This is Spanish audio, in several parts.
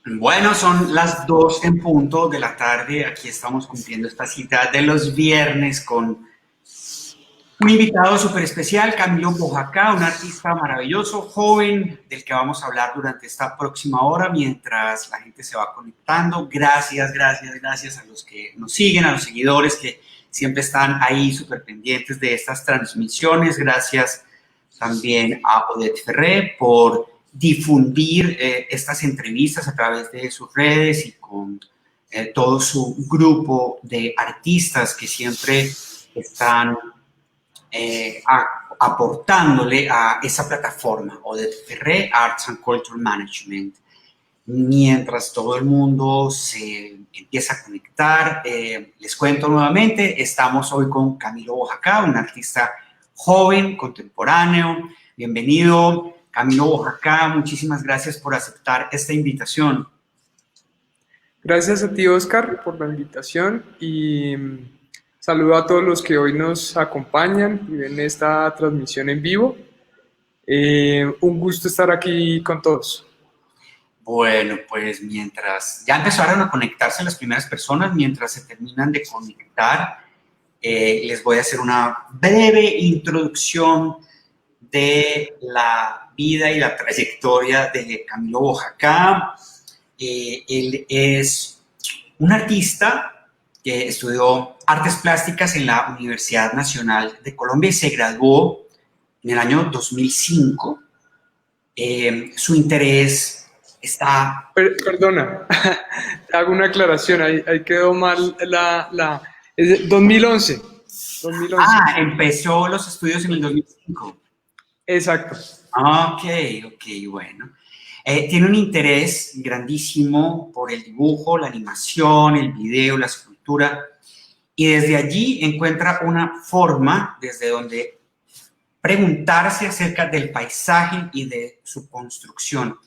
Bueno, son las 2 en punto de la tarde. Aquí estamos cumpliendo esta cita de los viernes con un invitado súper especial, Camilo Bojacá, un artista maravilloso, joven, del que vamos a hablar durante esta próxima hora mientras la gente se va conectando. Gracias, gracias, gracias a los que nos siguen, a los seguidores que siempre están ahí súper pendientes de estas transmisiones. Gracias también a Odette Ferré por difundir estas entrevistas a través de sus redes y con todo su grupo de artistas que siempre están aportándole a esa plataforma o de Ferré Arts and Culture Management. Mientras todo el mundo se empieza a conectar, les cuento nuevamente, estamos hoy con Camilo Bojacá, un artista joven, contemporáneo. Bienvenido, Camilo Bojacá, muchísimas gracias por aceptar esta invitación. Gracias a ti, Oscar, por la invitación y saludo a todos los que hoy nos acompañan y ven esta transmisión en vivo. Un gusto estar aquí con todos. Bueno, pues mientras ya empezaron a conectarse las primeras personas, mientras se terminan de conectar, les voy a hacer una breve introducción de la vida y la trayectoria de Camilo Bojacá. Él es un artista que estudió artes plásticas en la Universidad Nacional de Colombia y se graduó en el año 2005. Su interés está... Perdona, hago una aclaración, ahí quedó mal es 2011. 2011. Empezó los estudios en el 2005. Exacto. Ok, bueno. Tiene un interés grandísimo por el dibujo, la animación, el video, la escultura, y desde allí encuentra una forma desde donde preguntarse acerca del paisaje y de su construcción.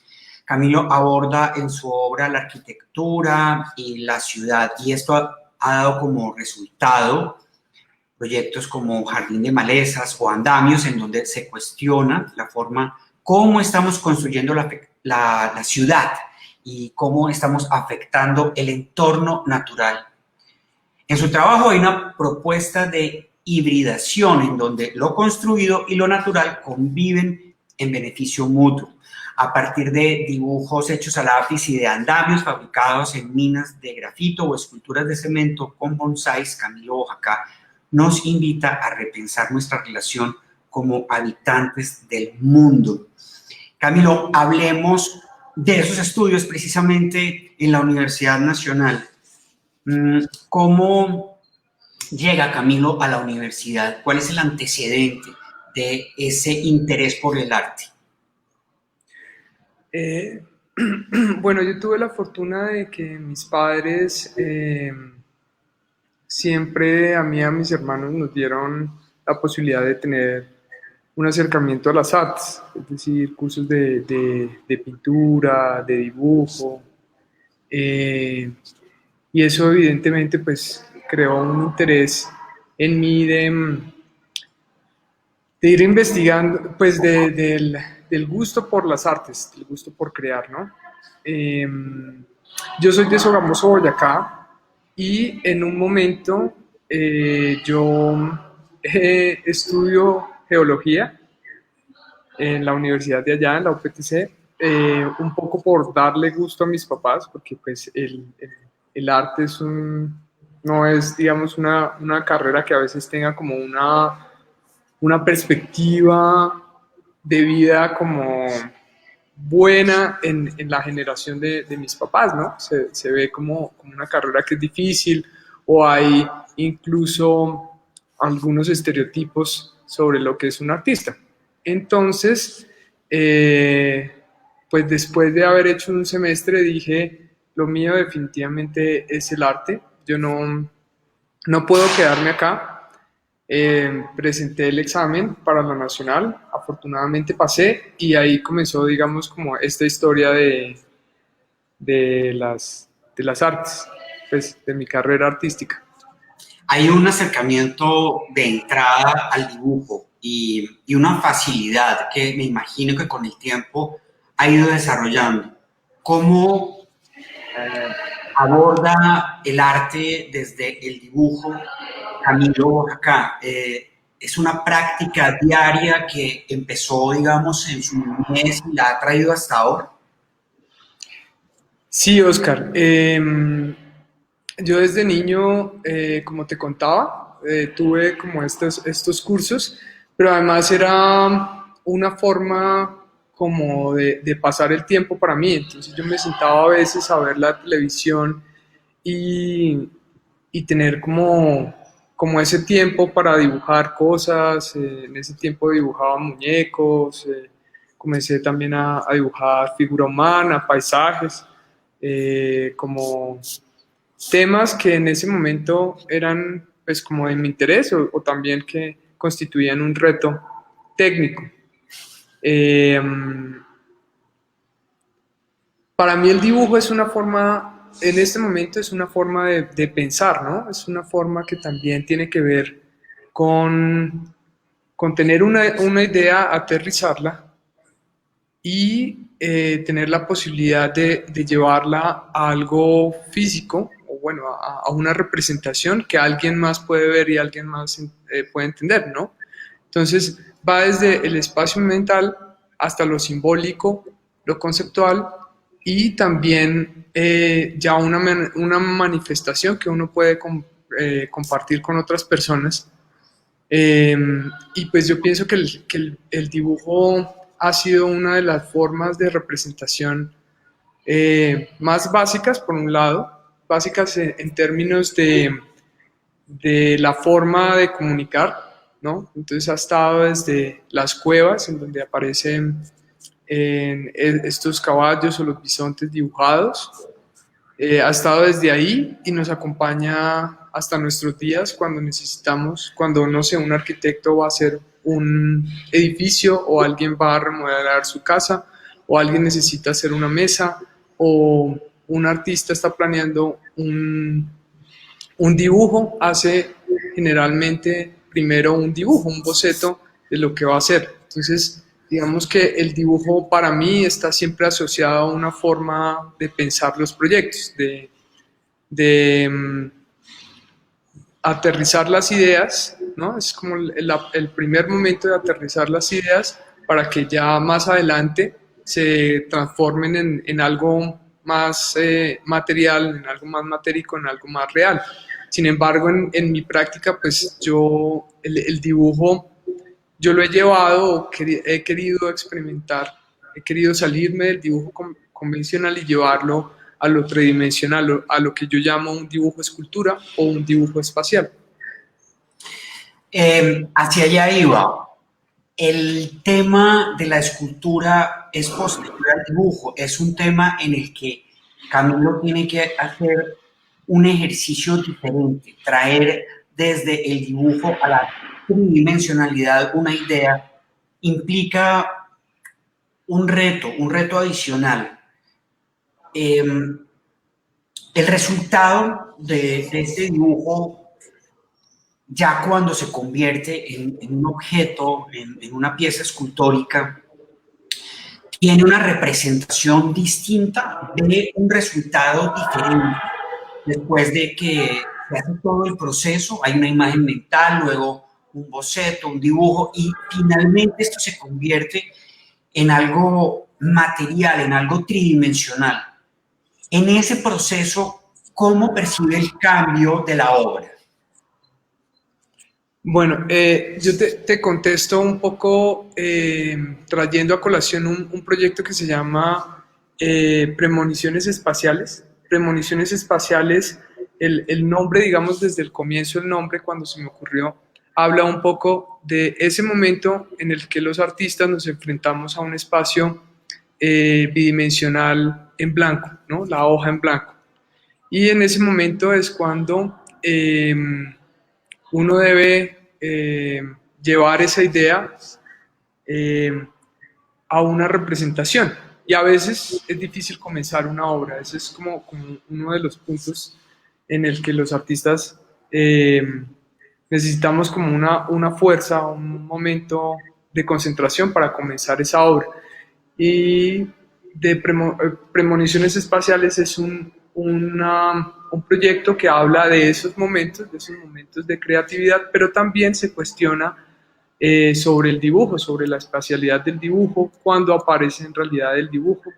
Camilo aborda en su obra la arquitectura y la ciudad, y esto ha dado como resultado proyectos como Jardín de Malezas o Andamios, en donde se cuestiona la forma cómo estamos construyendo la ciudad y cómo estamos afectando el entorno natural. En su trabajo hay una propuesta de hibridación en donde lo construido y lo natural conviven en beneficio mutuo. A partir de dibujos hechos a lápiz y de andamios fabricados en minas de grafito o esculturas de cemento con bonsáis, Camilo Bojacá nos invita a repensar nuestra relación como habitantes del mundo. Camilo, hablemos de esos estudios precisamente en la Universidad Nacional. ¿Cómo llega Camilo a la universidad? ¿Cuál es el antecedente de ese interés por el arte? Bueno, yo tuve la fortuna de que mis padres siempre a mí y a mis hermanos nos dieron la posibilidad de tener un acercamiento a las artes, es decir, cursos de pintura, de dibujo, y eso evidentemente pues creó un interés en mí de ir investigando, pues del gusto por las artes, del gusto por crear, ¿no? Yo soy de Sogamoso, Boyacá, y en un momento yo estudio geología en la universidad de allá, en la UPTC, un poco por darle gusto a mis papás, porque pues el arte no es, digamos, una carrera que a veces tenga como una perspectiva de vida como buena en la generación de mis papás, ¿no? Se ve como una carrera que es difícil o hay incluso algunos estereotipos sobre lo que es un artista. Entonces, pues después de haber hecho un semestre dije, lo mío definitivamente es el arte, yo no puedo quedarme acá. Presenté el examen para la nacional, afortunadamente pasé y ahí comenzó, digamos, como esta historia de las artes, pues de mi carrera artística. Hay un acercamiento de entrada al dibujo y una facilidad que me imagino que con el tiempo ha ido desarrollando. ¿Cómo aborda el arte desde el dibujo, Camilo Boyacá. Es una práctica diaria que empezó, digamos, en su niñez y la ha traído hasta ahora. Sí, Oscar. Yo desde niño, como te contaba, tuve como estos cursos, pero además era una forma como de pasar el tiempo para mí. Entonces yo me sentaba a veces a ver la televisión y, y tener como ese tiempo para dibujar cosas. En ese tiempo dibujaba muñecos, comencé también a dibujar figura humana, paisajes, como temas que en ese momento eran pues como de mi interés o también que constituían un reto técnico. Eh, para mí el dibujo es una forma, en este momento es una forma de pensar, ¿no? Es una forma que también tiene que ver con tener una idea, aterrizarla y tener la posibilidad de llevarla a algo físico o bueno, a una representación que alguien más puede ver y alguien más puede entender, ¿no? Entonces va desde el espacio mental hasta lo simbólico, lo conceptual y también ya una manifestación que uno puede compartir con otras personas. Eh, y pues yo pienso que el dibujo ha sido una de las formas de representación más básicas, por un lado, básicas en términos de la forma de comunicar, ¿no? Entonces ha estado desde las cuevas, en donde aparecen estos caballos o los bisontes dibujados, ha estado desde ahí y nos acompaña hasta nuestros días cuando necesitamos, cuando no sé, un arquitecto va a hacer un edificio o alguien va a remodelar su casa o alguien necesita hacer una mesa o un artista está planeando un dibujo, hace generalmente primero un dibujo, un boceto de lo que va a hacer. Entonces, digamos que el dibujo para mí está siempre asociado a una forma de pensar los proyectos, de aterrizar las ideas, ¿no? Es como el primer momento de aterrizar las ideas para que ya más adelante se transformen en algo más material, en algo más matérico, en algo más real. Sin embargo, en mi práctica, pues yo el dibujo, yo lo he llevado, he querido experimentar, he querido salirme del dibujo convencional y llevarlo a lo tridimensional, a lo que yo llamo un dibujo escultura o un dibujo espacial. Hacia allá iba. El tema de la escultura es posterior al dibujo, es un tema en el que Camilo tiene que hacer un ejercicio diferente, traer desde el dibujo a la tridimensionalidad una idea, implica un reto adicional. El resultado de este dibujo, ya cuando se convierte en un objeto, en una pieza escultórica, tiene una representación distinta de un resultado diferente. Después de que se hace todo el proceso, hay una imagen mental, luego un boceto, un dibujo, y finalmente esto se convierte en algo material, en algo tridimensional. En ese proceso, ¿cómo percibe el cambio de la obra? Bueno, yo te contesto un poco trayendo a colación un proyecto que se llama Premoniciones Espaciales. Premoniciones Espaciales, el nombre, digamos, desde el comienzo, el nombre, cuando se me ocurrió, habla un poco de ese momento en el que los artistas nos enfrentamos a un espacio bidimensional en blanco, ¿no? La hoja en blanco. Y en ese momento es cuando uno debe llevar esa idea eh, a una representación. Y a veces es difícil comenzar una obra. Ese es como uno de los puntos en el que los artistas necesitamos como una fuerza, un momento de concentración para comenzar esa obra. Y de premoniciones espaciales es un proyecto que habla de esos momentos de creatividad, pero también se cuestiona sobre el dibujo, sobre la espacialidad del dibujo, cuándo aparece en realidad el dibujo,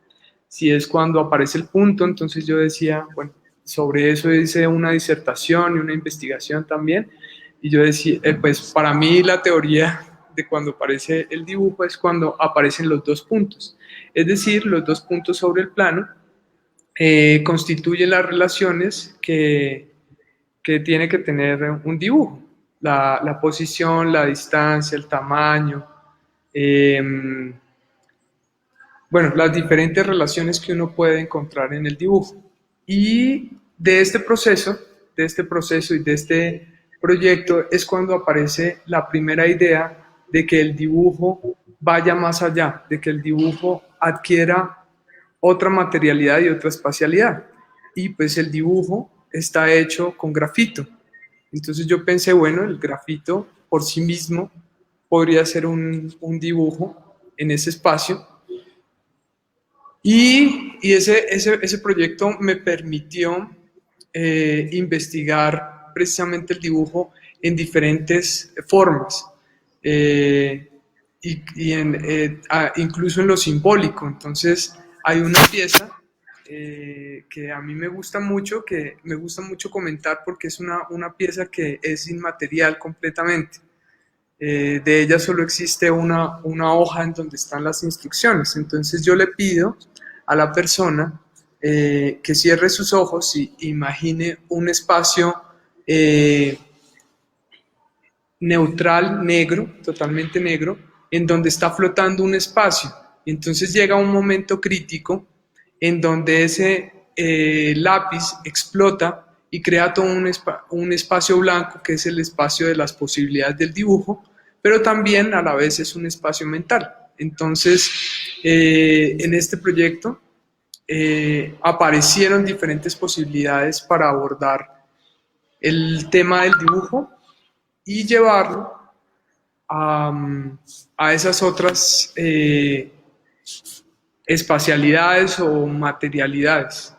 si es cuando aparece el punto. Entonces yo decía, bueno, sobre eso hice una disertación y una investigación también, y yo decía, pues para mí la teoría de cuando aparece el dibujo es cuando aparecen los dos puntos, es decir, los dos puntos sobre el plano constituyen las relaciones que tiene que tener un dibujo, la posición, la distancia, el tamaño, eh, bueno, las diferentes relaciones que uno puede encontrar en el dibujo. Y de este proceso y de este proyecto es cuando aparece la primera idea de que el dibujo vaya más allá, de que el dibujo adquiera otra materialidad y otra espacialidad. Y pues el dibujo está hecho con grafito. Entonces yo pensé, bueno, el grafito por sí mismo podría ser un dibujo en ese espacio. Y ese proyecto me permitió investigar precisamente el dibujo en diferentes formas, eh, incluso en lo simbólico. Entonces hay una pieza que a mí me gusta mucho, que me gusta mucho comentar porque es una pieza que es inmaterial completamente. De ella solo existe una hoja en donde están las instrucciones. Entonces yo le pido a la persona que cierre sus ojos y imagine un espacio neutral, negro, totalmente negro, en donde está flotando un espacio. Entonces llega un momento crítico en donde ese lápiz explota y crea todo un espacio blanco, que es el espacio de las posibilidades del dibujo, pero también a la vez es un espacio mental. Entonces, en este proyecto aparecieron diferentes posibilidades para abordar el tema del dibujo y llevarlo a esas otras espacialidades o materialidades.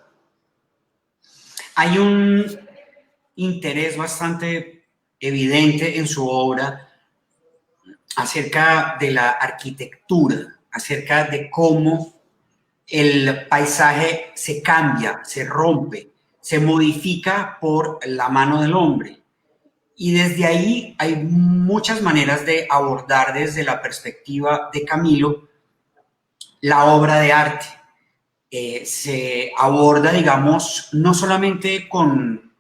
Hay un interés bastante evidente en su obra acerca de la arquitectura, acerca de cómo el paisaje se cambia, se rompe, se modifica por la mano del hombre. Y desde ahí hay muchas maneras de abordar desde la perspectiva de Camilo la obra de arte. Se aborda, digamos, no solamente con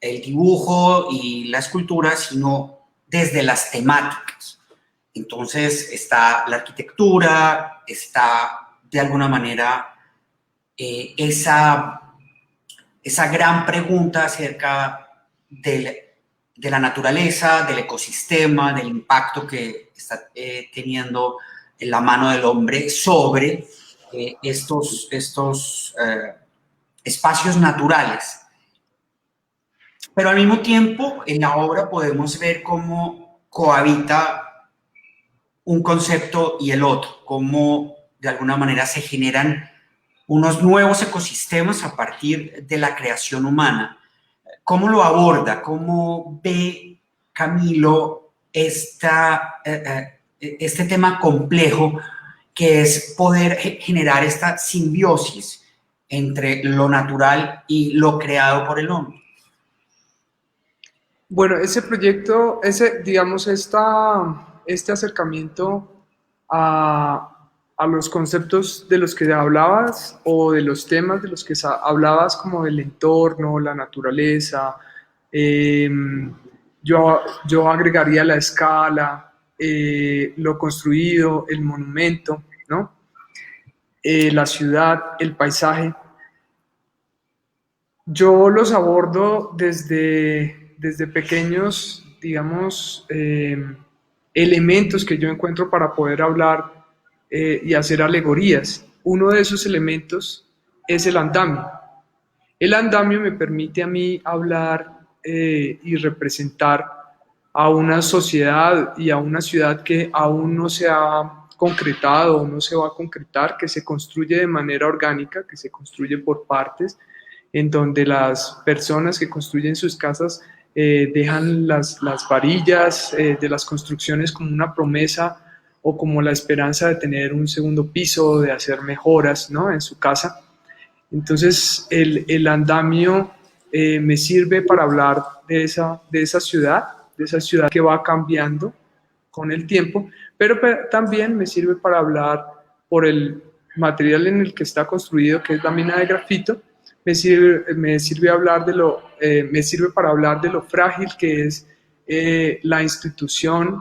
el dibujo y la escultura, sino desde las temáticas. Entonces está la arquitectura, está de alguna manera esa gran pregunta acerca de la naturaleza, del ecosistema, del impacto que está teniendo en la mano del hombre sobre estos espacios naturales. Pero al mismo tiempo, en la obra podemos ver cómo cohabita un concepto y el otro, cómo de alguna manera se generan unos nuevos ecosistemas a partir de la creación humana. ¿Cómo lo aborda? ¿Cómo ve Camilo este tema complejo que es poder generar esta simbiosis entre lo natural y lo creado por el hombre? Bueno, ese proyecto, digamos, este acercamiento a los conceptos de los que hablabas o de los temas de los que hablabas, como del entorno, la naturaleza, eh, yo agregaría la escala, lo construido, el monumento, ¿no? La ciudad, el paisaje. Yo los abordo desde pequeños, digamos, elementos que yo encuentro para poder hablar y hacer alegorías. Uno de esos elementos es el andamio. El andamio me permite a mí hablar y representar a una sociedad y a una ciudad que aún no se ha concretado o no se va a concretar, que se construye de manera orgánica, que se construye por partes, en donde las personas que construyen sus casas dejan las varillas de las construcciones como una promesa o como la esperanza de tener un segundo piso, de hacer mejoras, ¿no?, en su casa. Entonces, el andamio me sirve para hablar de esa ciudad que va cambiando con el tiempo, pero también me sirve para hablar por el material en el que está construido, que es la mina de grafito. Me sirve me sirve para hablar de lo frágil que es la institución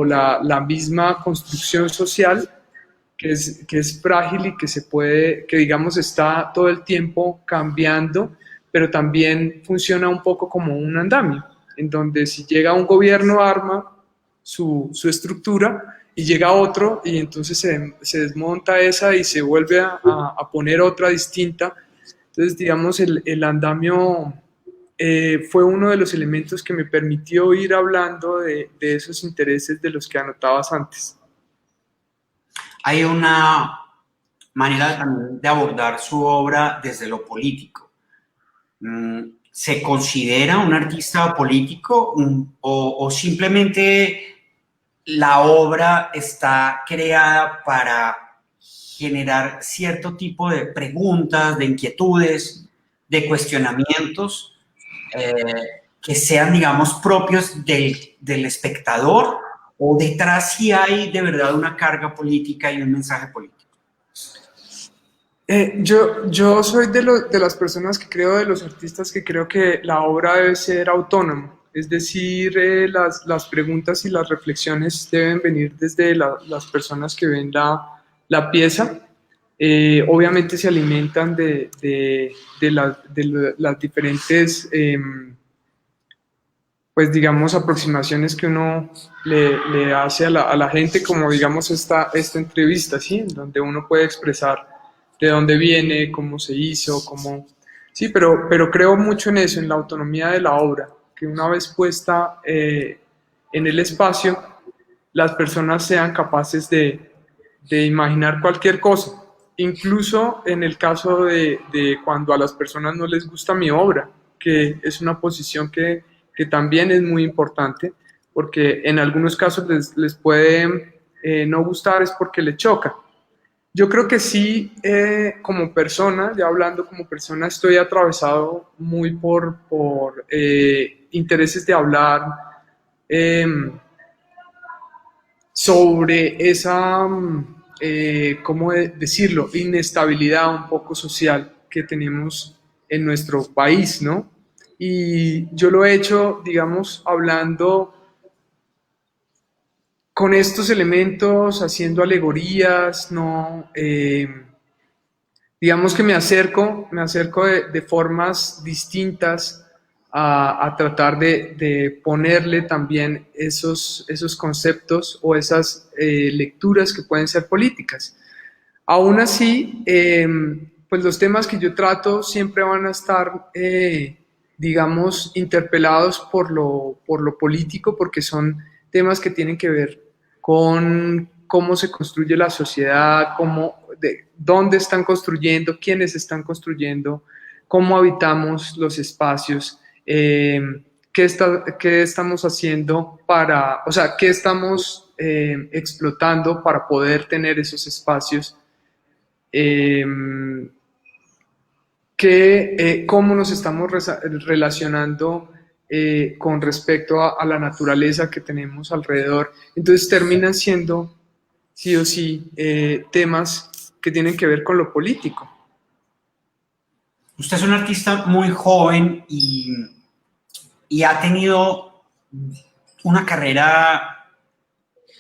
la misma construcción social, que es frágil y que que digamos está todo el tiempo cambiando, pero también funciona un poco como un andamio, en donde si llega un gobierno arma su estructura y llega otro y entonces se desmonta esa y se vuelve a poner otra distinta. Entonces, digamos, el andamio fue uno de los elementos que me permitió ir hablando de esos intereses de los que anotabas antes. Hay una manera también de abordar su obra desde lo político. ¿Se considera un artista político o simplemente la obra está creada para generar cierto tipo de preguntas, de inquietudes, de cuestionamientos que sean, digamos, propios del espectador, o detrás sí hay de verdad una carga política y un mensaje político? Yo soy de las personas que creo, de los artistas que creo que la obra debe ser autónoma, es decir, las preguntas y las reflexiones deben venir desde las personas que ven la pieza. Obviamente se alimentan de las diferentes, pues digamos, aproximaciones que uno le hace a la gente, como digamos esta entrevista, ¿sí?, en donde uno puede expresar de dónde viene, cómo se hizo, cómo... Sí, pero creo mucho en eso, en la autonomía de la obra, que una vez puesta en el espacio, las personas sean capaces de imaginar cualquier cosa, incluso en el caso de cuando a las personas no les gusta mi obra, que es una posición que también es muy importante, porque en algunos casos les puede no gustar, es porque le choca. Yo creo que sí, como persona, ya hablando como persona, estoy atravesado muy por intereses de hablar eh, sobre esa, ¿cómo decirlo?, inestabilidad un poco social que tenemos en nuestro país, ¿no? Y yo lo he hecho, digamos, hablando con estos elementos, haciendo alegorías, ¿no? Digamos que me acerco de formas distintas a tratar de ponerle también esos conceptos o esas lecturas que pueden ser políticas. Aún así, pues los temas que yo trato siempre van a estar, digamos, interpelados por lo político, porque son temas que tienen que ver con cómo se construye la sociedad, dónde están construyendo, quiénes están construyendo, cómo habitamos los espacios, qué estamos haciendo o sea, qué estamos explotando para poder tener esos espacios, cómo nos estamos relacionando con respecto a la naturaleza que tenemos alrededor. Entonces terminan siendo, sí o sí, temas que tienen que ver con lo político. Usted es un artista muy joven y ha tenido una carrera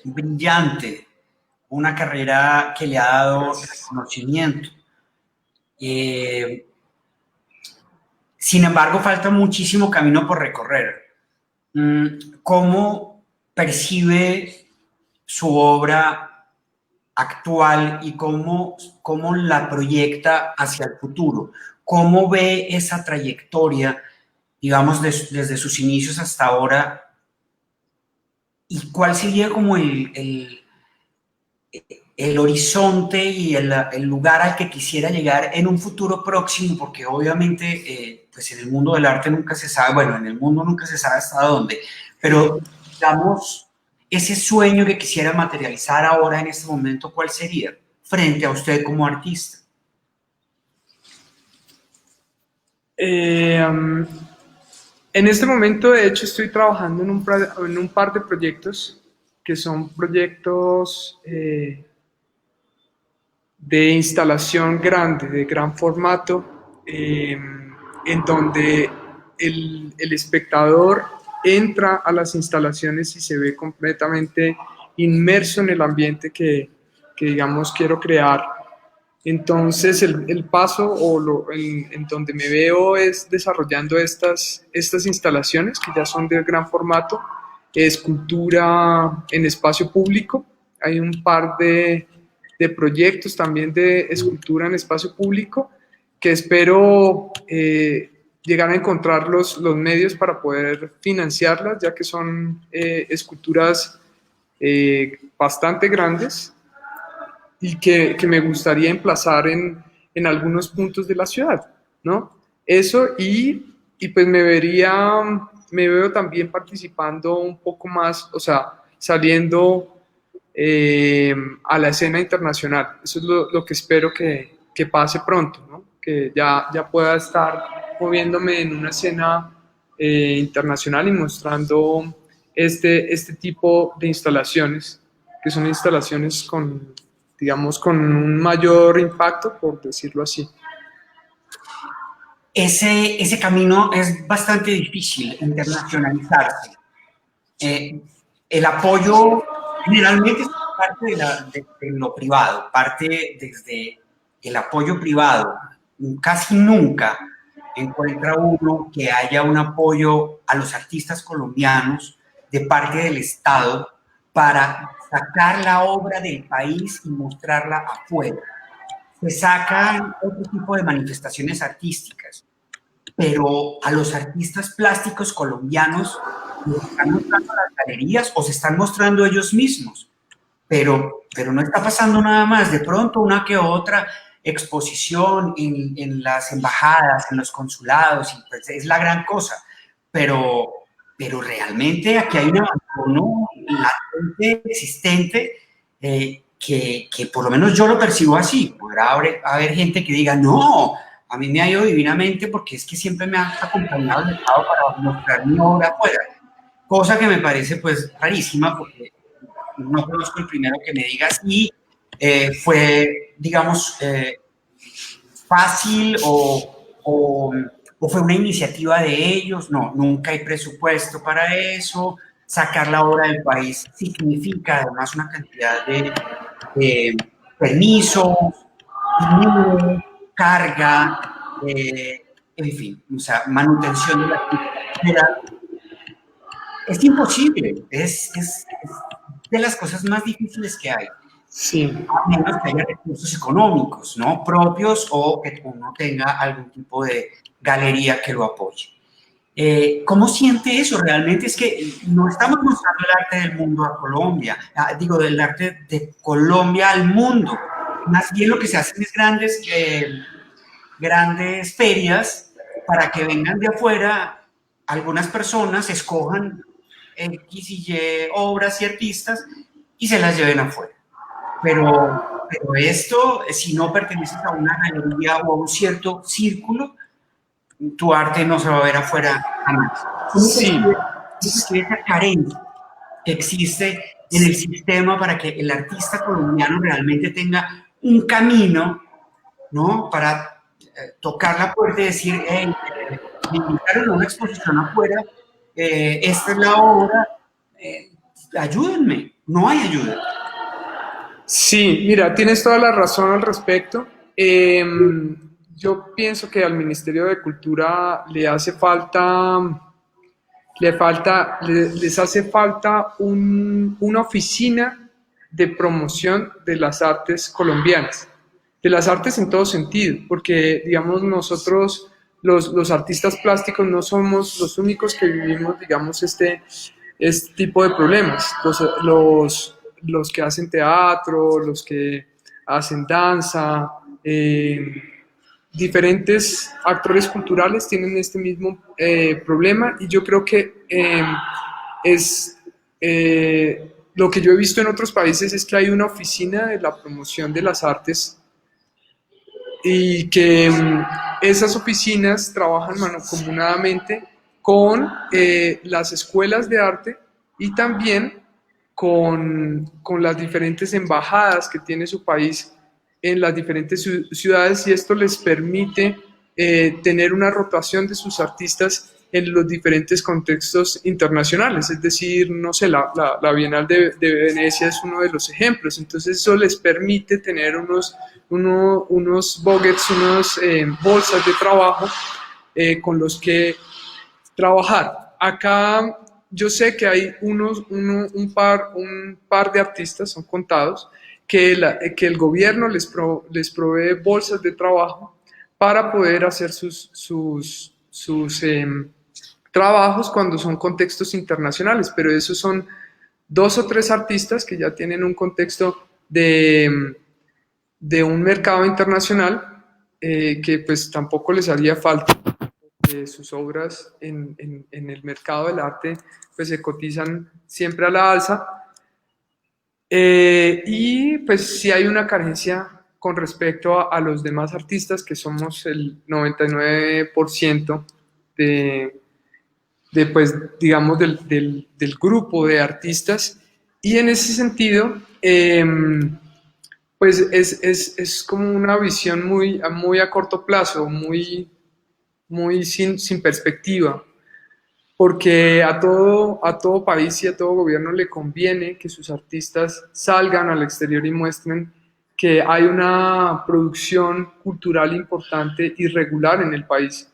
brillante, una carrera que le ha dado reconocimiento. Sin embargo, falta muchísimo camino por recorrer. ¿Cómo percibe su obra actual y cómo la proyecta hacia el futuro? ¿Cómo ve esa trayectoria, digamos, desde sus inicios hasta ahora? ¿Y cuál sería como el el horizonte y el lugar al que quisiera llegar en un futuro próximo, porque obviamente pues en el mundo del arte nunca se sabe, bueno, en el mundo nunca se sabe hasta dónde, pero digamos, ese sueño que quisiera materializar ahora en este momento, ¿cuál sería frente a usted como artista? En este momento, de hecho, estoy trabajando en un par de proyectos que son proyectos de instalación grande, de gran formato, en donde el espectador entra a las instalaciones y se ve completamente inmerso en el ambiente que digamos, quiero crear. Entonces, el paso en donde me veo es desarrollando estas instalaciones que ya son de gran formato, escultura en espacio público. Hay un par de proyectos también de escultura en espacio público que espero llegar a encontrar los medios para poder financiarlas, ya que son esculturas bastante grandes y que me gustaría emplazar en algunos puntos de la ciudad, ¿no? Eso y pues me veo también participando un poco más, o sea, saliendo a la escena internacional. Eso es lo que espero que pase pronto, ¿no? Que ya pueda estar moviéndome en una escena internacional y mostrando este tipo de instalaciones, que son instalaciones con, digamos, con un mayor impacto, por decirlo así. Ese camino es bastante difícil, internacionalizarse. Eh, el apoyo generalmente es parte de lo privado, parte desde el apoyo privado. Casi nunca encuentra uno que haya un apoyo a los artistas colombianos de parte del Estado para sacar la obra del país y mostrarla afuera. Se sacan otro tipo de manifestaciones artísticas, pero a los artistas plásticos colombianos los están mostrando las galerías o se están mostrando ellos mismos, pero no está pasando nada más. De pronto una que otra exposición en las embajadas, en los consulados, y pues es la gran cosa, pero, pero realmente aquí hay un abandono latente, existente, que por lo menos yo lo percibo así. Podrá haber gente que diga, no, a mí me ha ido divinamente porque es que siempre me ha acompañado el Estado para mostrar mi obra afuera, cosa que me parece pues rarísima porque no conozco el primero que me diga si fue, digamos, fácil o fue una iniciativa de ellos. No, nunca hay presupuesto para eso. Sacar la obra del país significa además una cantidad de permisos, dinero, carga, en fin, o sea, manutención de la cultura. Es imposible, es de las cosas más difíciles que hay. Sí. A menos que haya recursos económicos, ¿no? Propios o que uno tenga algún tipo de galería que lo apoye. ¿Cómo siente eso? Realmente es que no estamos mostrando el arte del mundo a Colombia, digo, del arte de Colombia al mundo. Más bien lo que se hacen es grandes ferias para que vengan de afuera algunas personas, escojan X y Y obras y artistas y se las lleven afuera. Pero esto, si no perteneces a una galería o a un cierto círculo, tu arte no se va a ver afuera jamás. Sí. Esa carencia que existe en el sistema para que el artista colombiano realmente tenga un camino, ¿no? Para tocar la puerta y decir, hey, me invitaron a una exposición afuera, esta es la obra, ayúdenme. No hay ayuda. Sí, mira, tienes toda la razón al respecto. Yo pienso que al Ministerio de Cultura les hace falta una oficina de promoción de las artes colombianas, de las artes en todo sentido, porque digamos nosotros los artistas plásticos no somos los únicos que vivimos, digamos, este tipo de problemas. los que hacen teatro, los que hacen danza, diferentes actores culturales tienen este mismo problema, y yo creo que es lo que yo he visto en otros países es que hay una oficina de la promoción de las artes, y que esas oficinas trabajan mancomunadamente con las escuelas de arte, y también con las diferentes embajadas que tiene su país en las diferentes ciudades, y esto les permite tener una rotación de sus artistas en los diferentes contextos internacionales. Es decir, no sé, la Bienal de Venecia es uno de los ejemplos. Entonces eso les permite tener unos buckets, unas bolsas de trabajo con los que trabajar. Acá yo sé que hay un par de artistas, son contados, que el gobierno les provee bolsas de trabajo para poder hacer sus trabajos cuando son contextos internacionales, pero esos son 2 o 3 artistas que ya tienen un contexto de un mercado internacional, que pues tampoco les haría falta. Sus obras en el mercado del arte pues se cotizan siempre a la alza, y pues sí hay una carencia con respecto a los demás artistas, que somos el 99% pues digamos del grupo de artistas, y en ese sentido pues es como una visión muy a corto plazo, muy sin perspectiva, porque a todo país y a todo gobierno le conviene que sus artistas salgan al exterior y muestren que hay una producción cultural importante y regular en el país,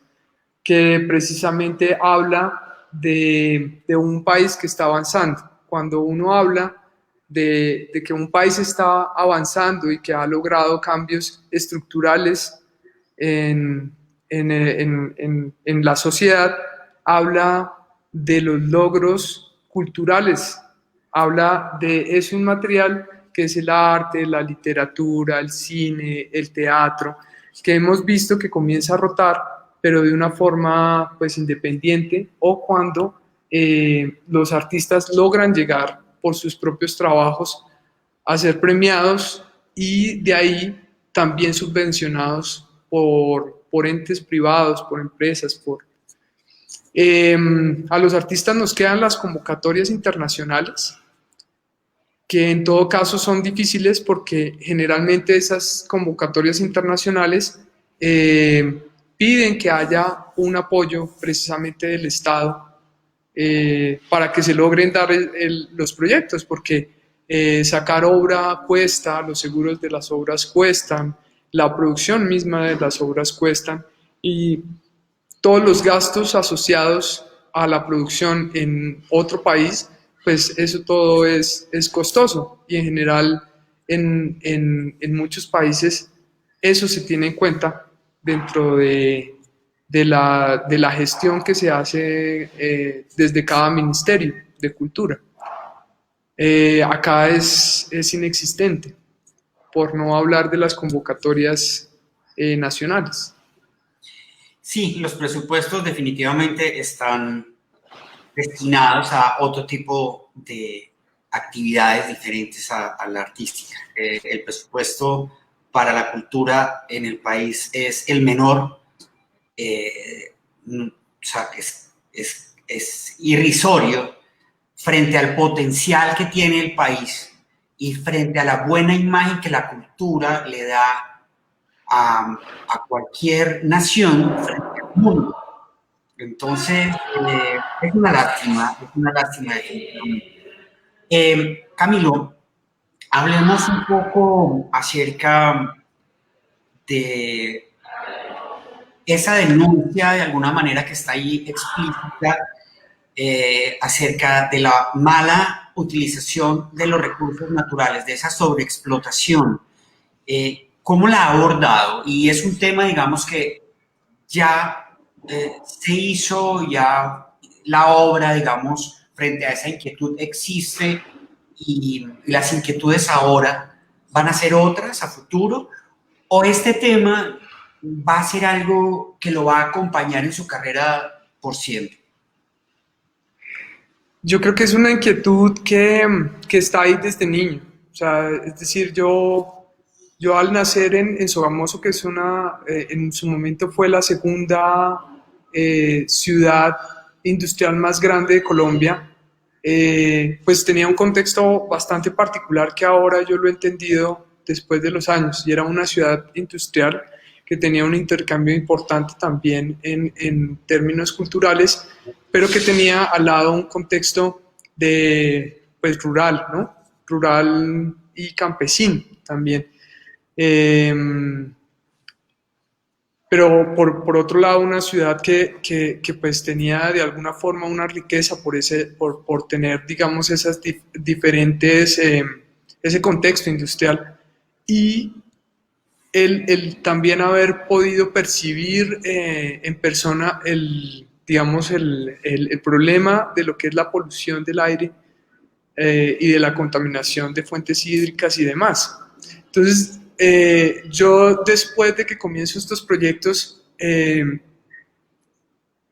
que precisamente habla de un país que está avanzando. Cuando uno habla de que un país está avanzando y que ha logrado cambios estructurales en la sociedad, habla de los logros culturales, habla de eso inmaterial que es el arte, la literatura, el cine, el teatro, que hemos visto que comienza a rotar, pero de una forma pues independiente, o cuando los artistas logran llegar por sus propios trabajos a ser premiados, y de ahí también subvencionados por entes privados, por empresas, a los artistas nos quedan las convocatorias internacionales, que en todo caso son difíciles porque generalmente esas convocatorias internacionales piden que haya un apoyo precisamente del Estado para que se logren dar los proyectos, porque sacar obra cuesta, los seguros de las obras cuestan, la producción misma de las obras cuestan, y todos los gastos asociados a la producción en otro país, pues eso todo es costoso, y en general en muchos países eso se tiene en cuenta dentro de la gestión que se hace desde cada ministerio de cultura. Acá es inexistente, por no hablar de las convocatorias nacionales. Sí, los presupuestos definitivamente están destinados a otro tipo de actividades diferentes a la artística. El presupuesto para la cultura en el país es el menor, o sea, es irrisorio frente al potencial que tiene el país y frente a la buena imagen que la cultura le da a cualquier nación frente al mundo. Entonces, es una lástima definitivamente. Camilo, hablemos un poco acerca de esa denuncia, de alguna manera, que está ahí explícita, acerca de la mala utilización de los recursos naturales, de esa sobreexplotación. ¿Cómo la ha abordado? Y es un tema, digamos, que ya se hizo, ya la obra, digamos, frente a esa inquietud existe, y las inquietudes ahora van a ser otras a futuro, o este tema va a ser algo que lo va a acompañar en su carrera por siempre? Yo creo que es una inquietud que está ahí desde niño. O sea, es decir, yo al nacer en Sogamoso, que es en su momento fue la segunda ciudad industrial más grande de Colombia, pues tenía un contexto bastante particular que ahora yo lo he entendido después de los años, y era una ciudad industrial que tenía un intercambio importante también en términos culturales, pero que tenía al lado un contexto pues, rural, ¿no? Rural y campesino también. Eh, pero por otro lado, una ciudad que pues tenía de alguna forma una riqueza por tener, digamos, esas diferentes, ese contexto industrial, y el también haber podido percibir en persona digamos, el problema de lo que es la polución del aire y de la contaminación de fuentes hídricas y demás. Entonces, yo después de que comienzo estos proyectos,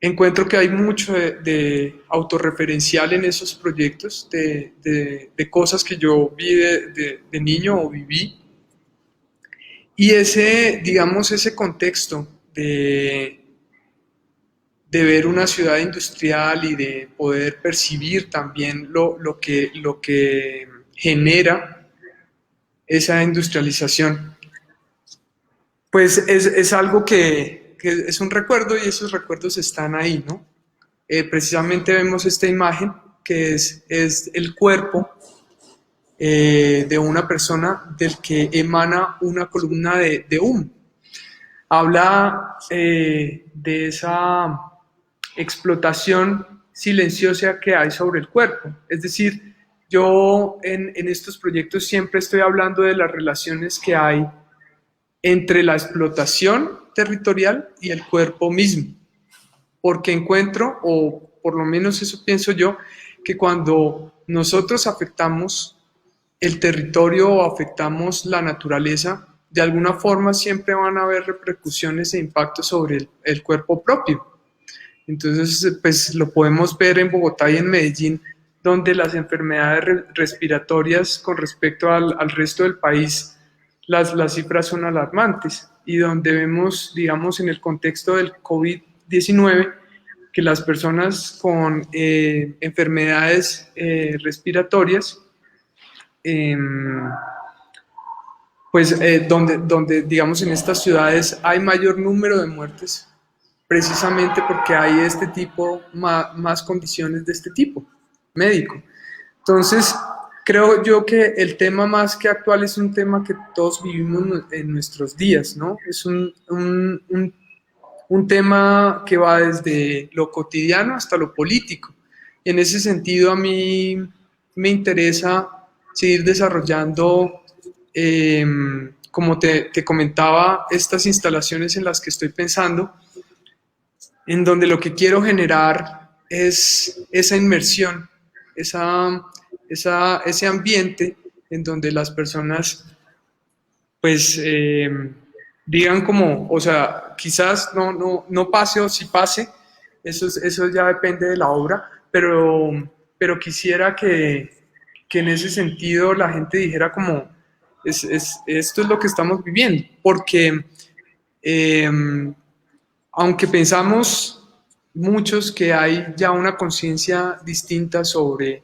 encuentro que hay mucho de autorreferencial en esos proyectos, de cosas que yo vi de niño o viví. Y digamos, ese contexto de ver una ciudad industrial y de poder percibir también lo que genera esa industrialización, pues es algo que es un recuerdo, y esos recuerdos están ahí, ¿no? Precisamente vemos esta imagen que es el cuerpo de una persona del que emana una columna de humo. Habla de esa explotación silenciosa que hay sobre el cuerpo. Es decir, yo en estos proyectos siempre estoy hablando de las relaciones que hay entre la explotación territorial y el cuerpo mismo, porque encuentro, o por lo menos eso pienso yo, que cuando nosotros afectamos el territorio o afectamos la naturaleza, de alguna forma siempre van a haber repercusiones e impactos sobre el cuerpo propio. Entonces, pues lo podemos ver en Bogotá y en Medellín, donde las enfermedades respiratorias con respecto al resto del país, las cifras son alarmantes, y donde vemos, digamos, en el contexto del COVID-19, que las personas con enfermedades respiratorias, pues donde, digamos, en estas ciudades hay mayor número de muertes, precisamente porque hay este tipo, más condiciones de este tipo, médico. Entonces, creo yo que el tema más que actual es un tema que todos vivimos en nuestros días, ¿no? Es un tema que va desde lo cotidiano hasta lo político. Y en ese sentido, a mí me interesa seguir desarrollando, como te comentaba, estas instalaciones en las que estoy pensando, en donde lo que quiero generar es esa inmersión, ese ambiente en donde las personas pues digan como, o sea, quizás no pase, o si pase, eso ya depende de la obra, pero quisiera que en ese sentido la gente dijera como, esto es lo que estamos viviendo, porque eh, aunque pensamos muchos que hay ya una conciencia distinta sobre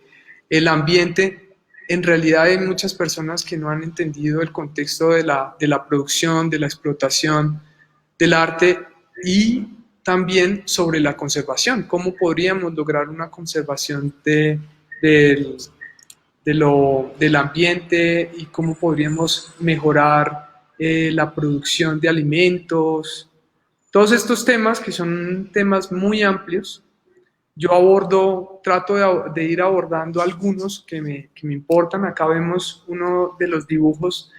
el ambiente, en realidad hay muchas personas que no han entendido el contexto de la producción, de la explotación del arte, y también sobre la conservación. ¿Cómo podríamos lograr una conservación del ambiente, y cómo podríamos mejorar la producción de alimentos? Todos estos temas, que son temas muy amplios, yo trato de ir abordando algunos que me importan. Acá vemos uno de los dibujos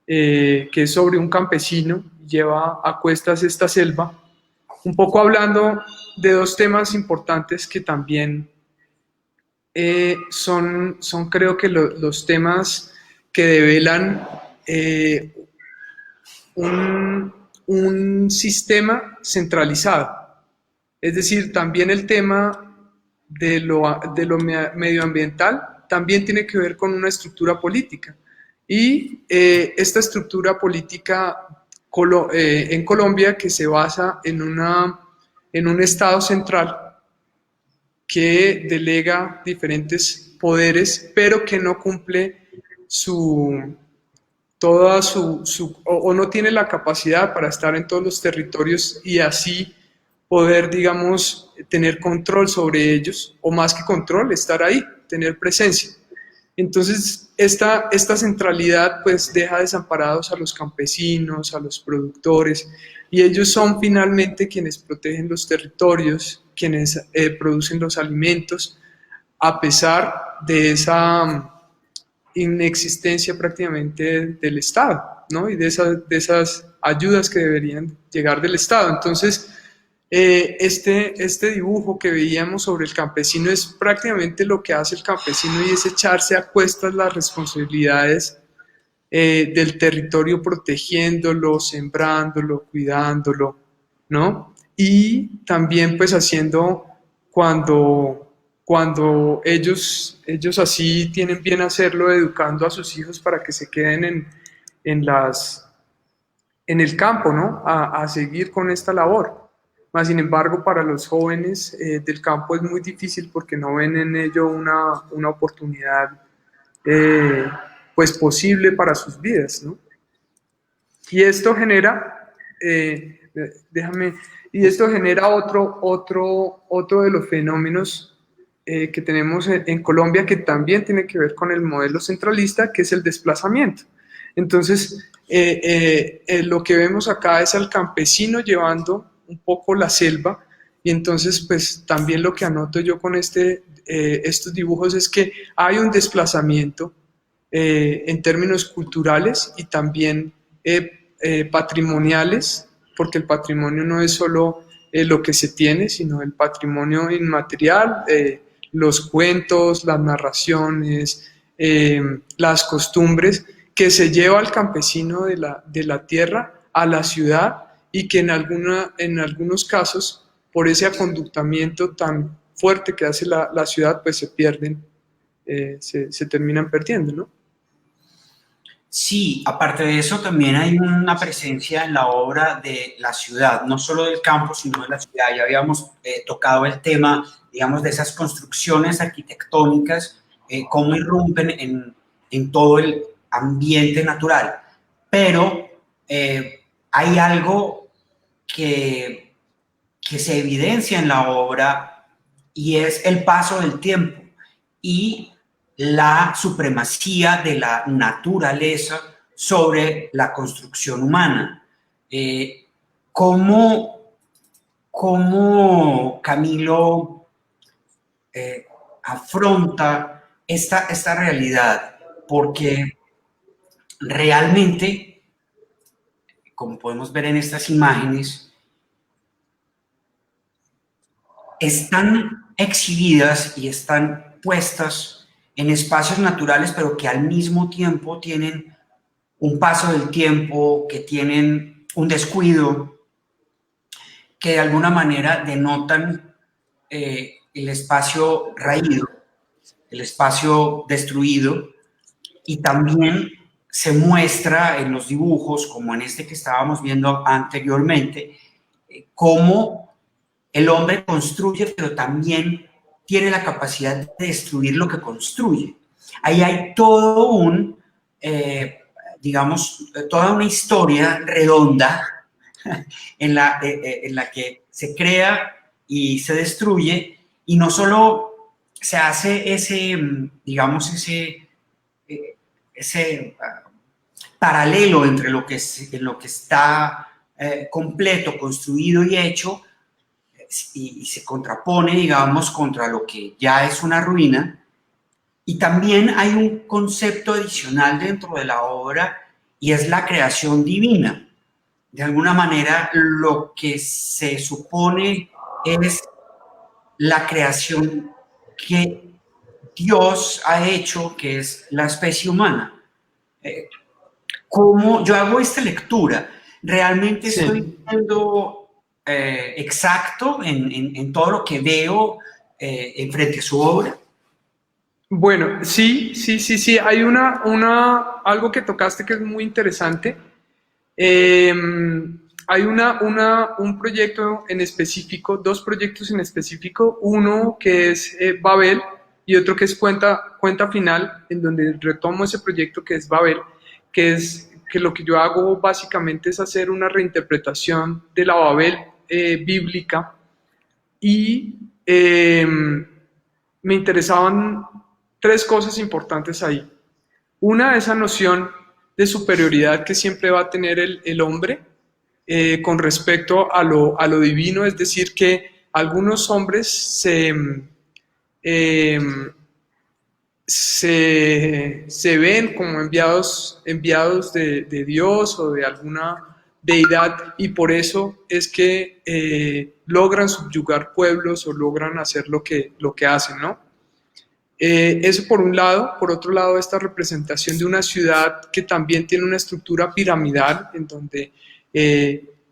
que es sobre un campesino, lleva a cuestas esta selva, un poco hablando de dos temas importantes que también son creo que los temas que develan un, un sistema centralizado. Es decir, también el tema de lo medioambiental también tiene que ver con una estructura política. Y esta estructura política en Colombia que se basa en un Estado central que delega diferentes poderes, pero que no cumple su, o no tiene la capacidad para estar en todos los territorios y así poder, digamos, tener control sobre ellos, o más que control, estar ahí, tener presencia. Entonces, esta centralidad pues deja desamparados a los campesinos, a los productores, y ellos son finalmente quienes protegen los territorios, quienes producen los alimentos, a pesar de esa inexistencia prácticamente del Estado, ¿no? Y de esas ayudas que deberían llegar del Estado. Entonces, este dibujo que veíamos sobre el campesino es prácticamente lo que hace el campesino y es echarse a cuestas las responsabilidades del territorio, protegiéndolo, sembrándolo, cuidándolo, ¿no? Y también pues haciendo cuando ellos así tienen bien hacerlo, educando a sus hijos para que se queden en, en el campo, ¿no? A seguir con esta labor. Mas, sin embargo, para los jóvenes del campo es muy difícil porque no ven en ello una oportunidad eh, pues posible para sus vidas, ¿no? Y esto genera, déjame, y esto genera otro de los fenómenos que tenemos en Colombia que también tiene que ver con el modelo centralista, que es el desplazamiento. Entonces, lo que vemos acá es al campesino llevando un poco la selva, y entonces pues también lo que anoto yo con estos dibujos es que hay un desplazamiento en términos culturales y también patrimoniales, porque el patrimonio no es solo lo que se tiene, sino el patrimonio inmaterial, los cuentos, las narraciones, las costumbres que se lleva al campesino de la tierra a la ciudad y que en algunos casos, por ese aconductamiento tan fuerte que hace la ciudad, pues se pierden, se terminan perdiendo, ¿no? Sí, aparte de eso, también hay una presencia en la obra de la ciudad, no solo del campo, sino de la ciudad. Ya habíamos tocado el tema, digamos, de esas construcciones arquitectónicas, cómo irrumpen en todo el ambiente natural. Pero hay algo que se evidencia en la obra y es el paso del tiempo y la supremacía de la naturaleza sobre la construcción humana. ¿Cómo Camilo afronta esta realidad? Porque realmente, como podemos ver en estas imágenes, están exhibidas y están puestas en espacios naturales, pero que al mismo tiempo tienen un paso del tiempo, que tienen un descuido, que de alguna manera denotan el espacio raído, el espacio destruido, y también se muestra en los dibujos, como en este que estábamos viendo anteriormente, cómo el hombre construye, pero también tiene la capacidad de destruir lo que construye. Ahí hay todo digamos, toda una historia redonda en la que se crea y se destruye, y no solo se hace digamos, ese paralelo entre lo que está completo, construido y hecho, y se contrapone, digamos, contra lo que ya es una ruina. Y también hay un concepto adicional dentro de la obra y es la creación divina. De alguna manera, lo que se supone es la creación que Dios ha hecho, que es la especie humana. ¿Cómo yo hago esta lectura? ¿Realmente estoy Sí. siendo exacto en todo lo que veo en frente a su obra? Bueno, sí, sí, sí, sí. Hay algo que tocaste que es muy interesante. Eh, Hay un proyecto en específico, dos proyectos en específico, uno que es Babel y otro que es Cuenta Final, en donde retomo ese proyecto que es Babel, que lo que yo hago básicamente es hacer una reinterpretación de la Babel bíblica y me interesaban tres cosas importantes ahí. Una, esa noción de superioridad que siempre va a tener el hombre con respecto a lo divino, es decir, que algunos hombres eh, se ven como enviados de Dios o de alguna deidad y por eso es que logran subyugar pueblos o logran hacer lo que hacen, ¿no? Eso por un lado. Por otro lado, esta representación de una ciudad que también tiene una estructura piramidal, en donde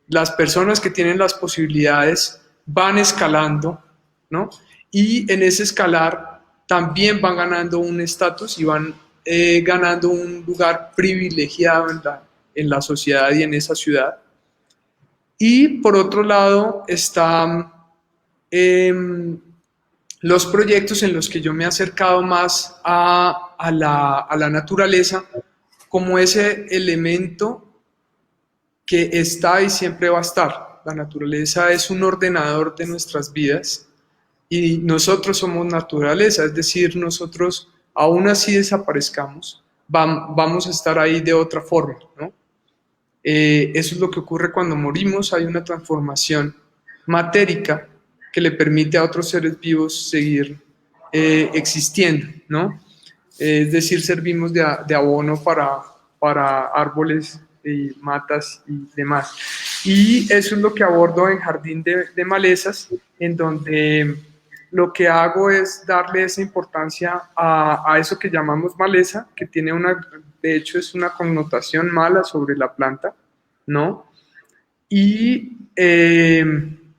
las personas que tienen las posibilidades van escalando, ¿no? Y en ese escalar también van ganando un estatus y van ganando un lugar privilegiado en la sociedad y en esa ciudad. Y por otro lado está los proyectos en los que yo me he acercado más a la naturaleza como ese elemento que está y siempre va a estar. La naturaleza es un ordenador de nuestras vidas y nosotros somos naturaleza, es decir, nosotros aún así desaparezcamos, vamos a estar ahí de otra forma, ¿no? Eso es lo que ocurre cuando morimos, hay una transformación matérica que le permite a otros seres vivos seguir existiendo, ¿no? Es decir, servimos de abono para árboles y matas y demás. Y eso es lo que abordo en Jardín de Malezas, en donde lo que hago es darle esa importancia a eso que llamamos maleza, que tiene de hecho es una connotación mala sobre la planta, ¿no? Y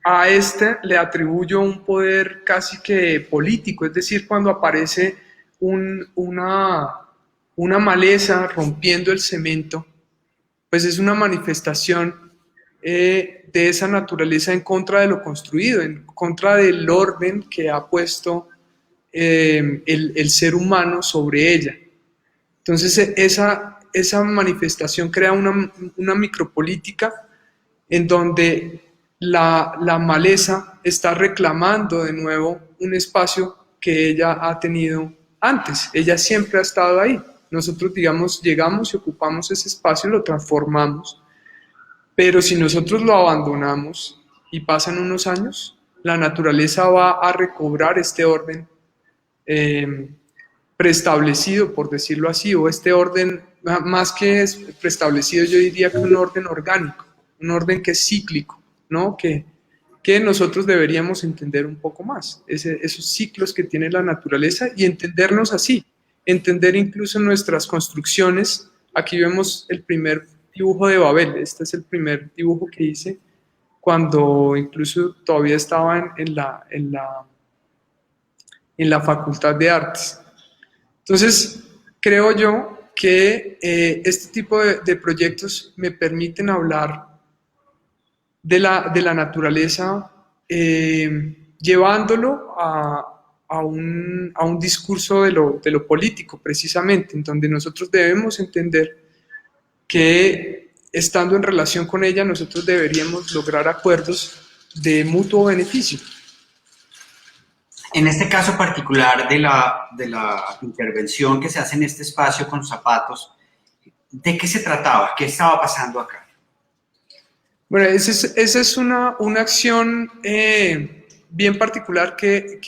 a este le atribuyo un poder casi que político, es decir, cuando aparece una maleza rompiendo el cemento, pues es una manifestación de esa naturaleza en contra de lo construido, en contra del orden que ha puesto el ser humano sobre ella. Entonces esa manifestación crea una micropolítica en donde la maleza está reclamando de nuevo un espacio que ella ha tenido antes. Ella siempre ha estado ahí. Nosotros, digamos, llegamos y ocupamos ese espacio, lo transformamos, pero si nosotros lo abandonamos y pasan unos años, la naturaleza va a recobrar este orden preestablecido, por decirlo así, o este orden, más que es preestablecido, yo diría que un orden orgánico, un orden que es cíclico, ¿no? Que nosotros deberíamos entender un poco más, esos ciclos que tiene la naturaleza y entendernos así, entender incluso nuestras construcciones. Aquí vemos el primer dibujo de Babel, este es el primer dibujo que hice cuando incluso todavía estaba en la Facultad de Artes. Entonces, creo yo que este tipo de proyectos me permiten hablar de la naturaleza, llevándolo a un discurso de lo político, precisamente, en donde nosotros debemos entender que estando en relación con ella, nosotros deberíamos lograr acuerdos de mutuo beneficio. En este caso particular de la intervención que se hace en este espacio con zapatos, ¿de qué se trataba? ¿Qué estaba pasando acá? Bueno, esa es una acción bien particular que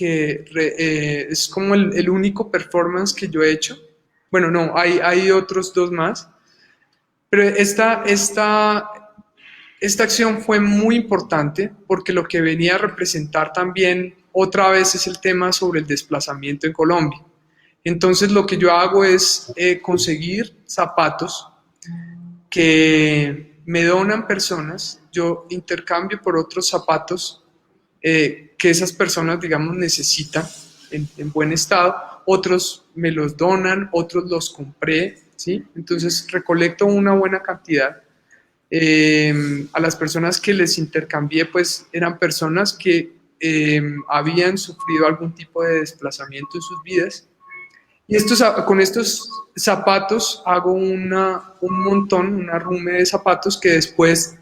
es como el único performance que yo he hecho. Bueno, no, hay otros dos más, pero esta acción fue muy importante porque lo que venía a representar también otra vez es el tema sobre el desplazamiento en Colombia. Entonces lo que yo hago es conseguir zapatos que me donan personas, yo intercambio por otros zapatos que esas personas, digamos, necesitan en buen estado, otros me los donan, otros los compré, ¿sí? Entonces recolecto una buena cantidad. A las personas que les intercambié, pues eran personas que habían sufrido algún tipo de desplazamiento en sus vidas. Y con estos zapatos hago un montón, una rume de zapatos que después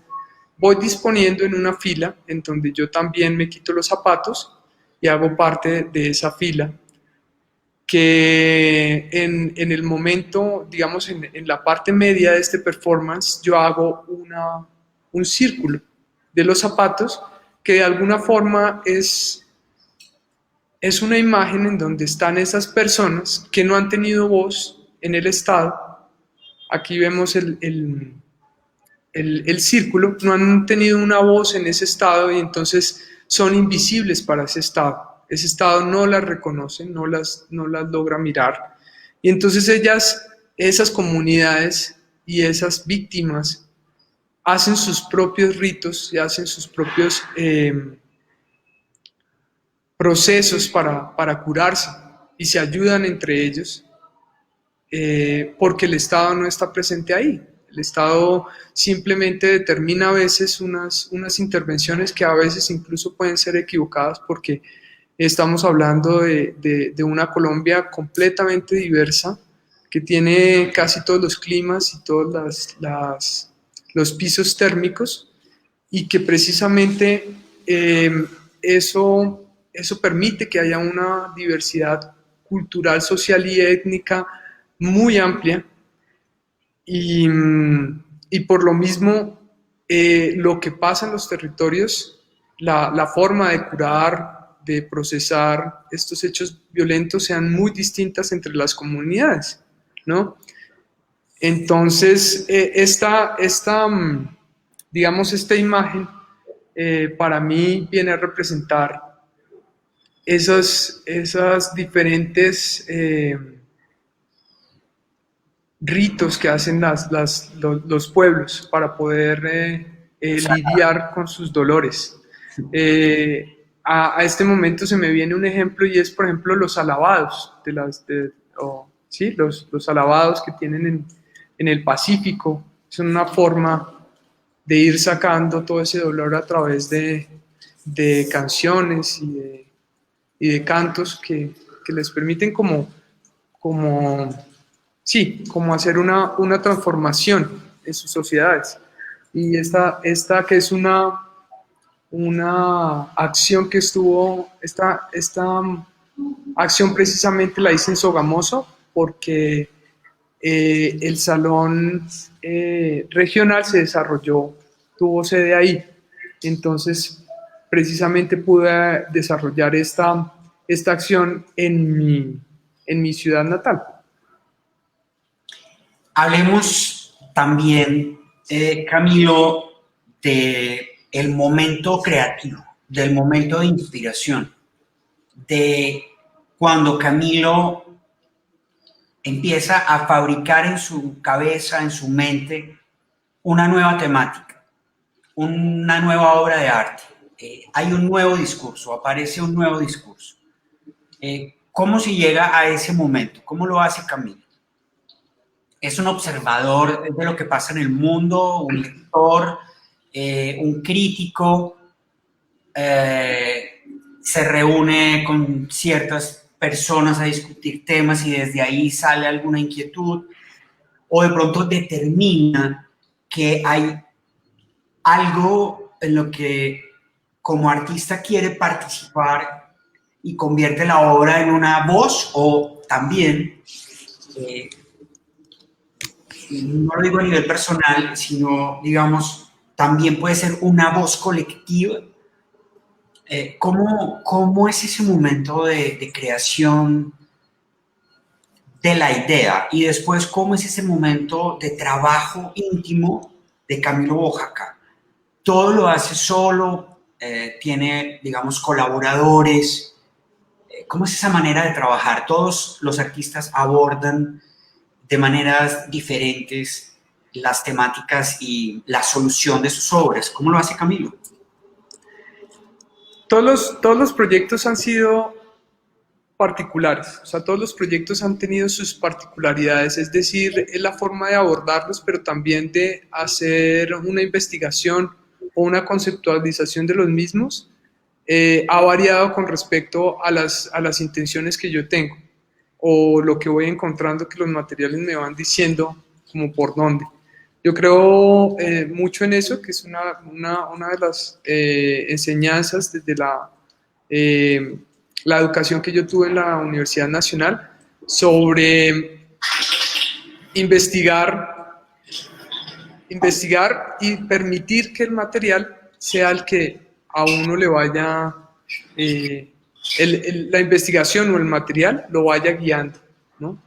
voy disponiendo en una fila en donde yo también me quito los zapatos y hago parte de esa fila que en el momento, digamos, en la parte media de este performance, yo hago un círculo de los zapatos que de alguna forma es una imagen en donde están esas personas que no han tenido voz en el Estado. Aquí vemos el círculo, no han tenido una voz en ese Estado y entonces son invisibles para ese Estado. Ese Estado no las reconoce, no las logra mirar. Y entonces esas comunidades y esas víctimas hacen sus propios ritos y hacen sus propios procesos para curarse y se ayudan entre ellos porque el Estado no está presente ahí. El Estado simplemente determina a veces unas intervenciones que a veces incluso pueden ser equivocadas porque estamos hablando de una Colombia completamente diversa que tiene casi todos los climas y todos los pisos térmicos y que precisamente eso permite que haya una diversidad cultural, social y étnica muy amplia y por lo mismo lo que pasa en los territorios, la forma de curar, de procesar estos hechos violentos sean muy distintas entre las comunidades, ¿no? Entonces, digamos, esta imagen para mí viene a representar esas diferentes ritos que hacen los pueblos para poder lidiar con sus dolores. A este momento se me viene un ejemplo y es, por ejemplo, los alabados, ¿sí? los alabados que tienen en el Pacífico. Son una forma de ir sacando todo ese dolor a través de canciones y de cantos que les permiten como hacer una transformación en sus sociedades. Y esta que es una acción que esta acción precisamente la hice en Sogamoso porque el salón regional se desarrolló, tuvo sede ahí. Entonces, precisamente pude desarrollar esta acción en mi ciudad natal. Hablemos también, Camilo, del momento creativo, del momento de inspiración, de cuando Camilo empieza a fabricar en su cabeza, en su mente, una nueva temática, una nueva obra de arte. Hay un nuevo discurso, aparece un nuevo discurso. ¿Cómo se llega a ese momento? ¿Cómo lo hace Camilo? ¿Es un observador de lo que pasa en el mundo, un lector, un crítico? ¿Se reúne con ciertas personas a discutir temas y desde ahí sale alguna inquietud? ¿O de pronto determina que hay algo en lo que como artista quiere participar y convierte la obra en una voz? O también, no lo digo a nivel personal, sino, digamos, también puede ser una voz colectiva. ¿Cómo es ese momento de creación de la idea? Y después, ¿cómo es ese momento de trabajo íntimo de Camilo Bojaca? ¿Todo lo hace solo? ¿Tiene, digamos, colaboradores? ¿cómo es esa manera de trabajar? Todos los artistas abordan de maneras diferentes las temáticas y la solución de sus obras. ¿Cómo lo hace Camilo? Todos los proyectos han sido particulares, o sea, todos los proyectos han tenido sus particularidades, es decir, es la forma de abordarlos, pero también de hacer una investigación o una conceptualización de los mismos, ha variado con respecto a las intenciones que yo tengo o lo que voy encontrando que los materiales me van diciendo como por dónde. Yo creo mucho en eso, que es una de las enseñanzas desde la educación que yo tuve en la Universidad Nacional sobre investigar y permitir que el material sea el que a uno le vaya, la investigación o el material lo vaya guiando, ¿no?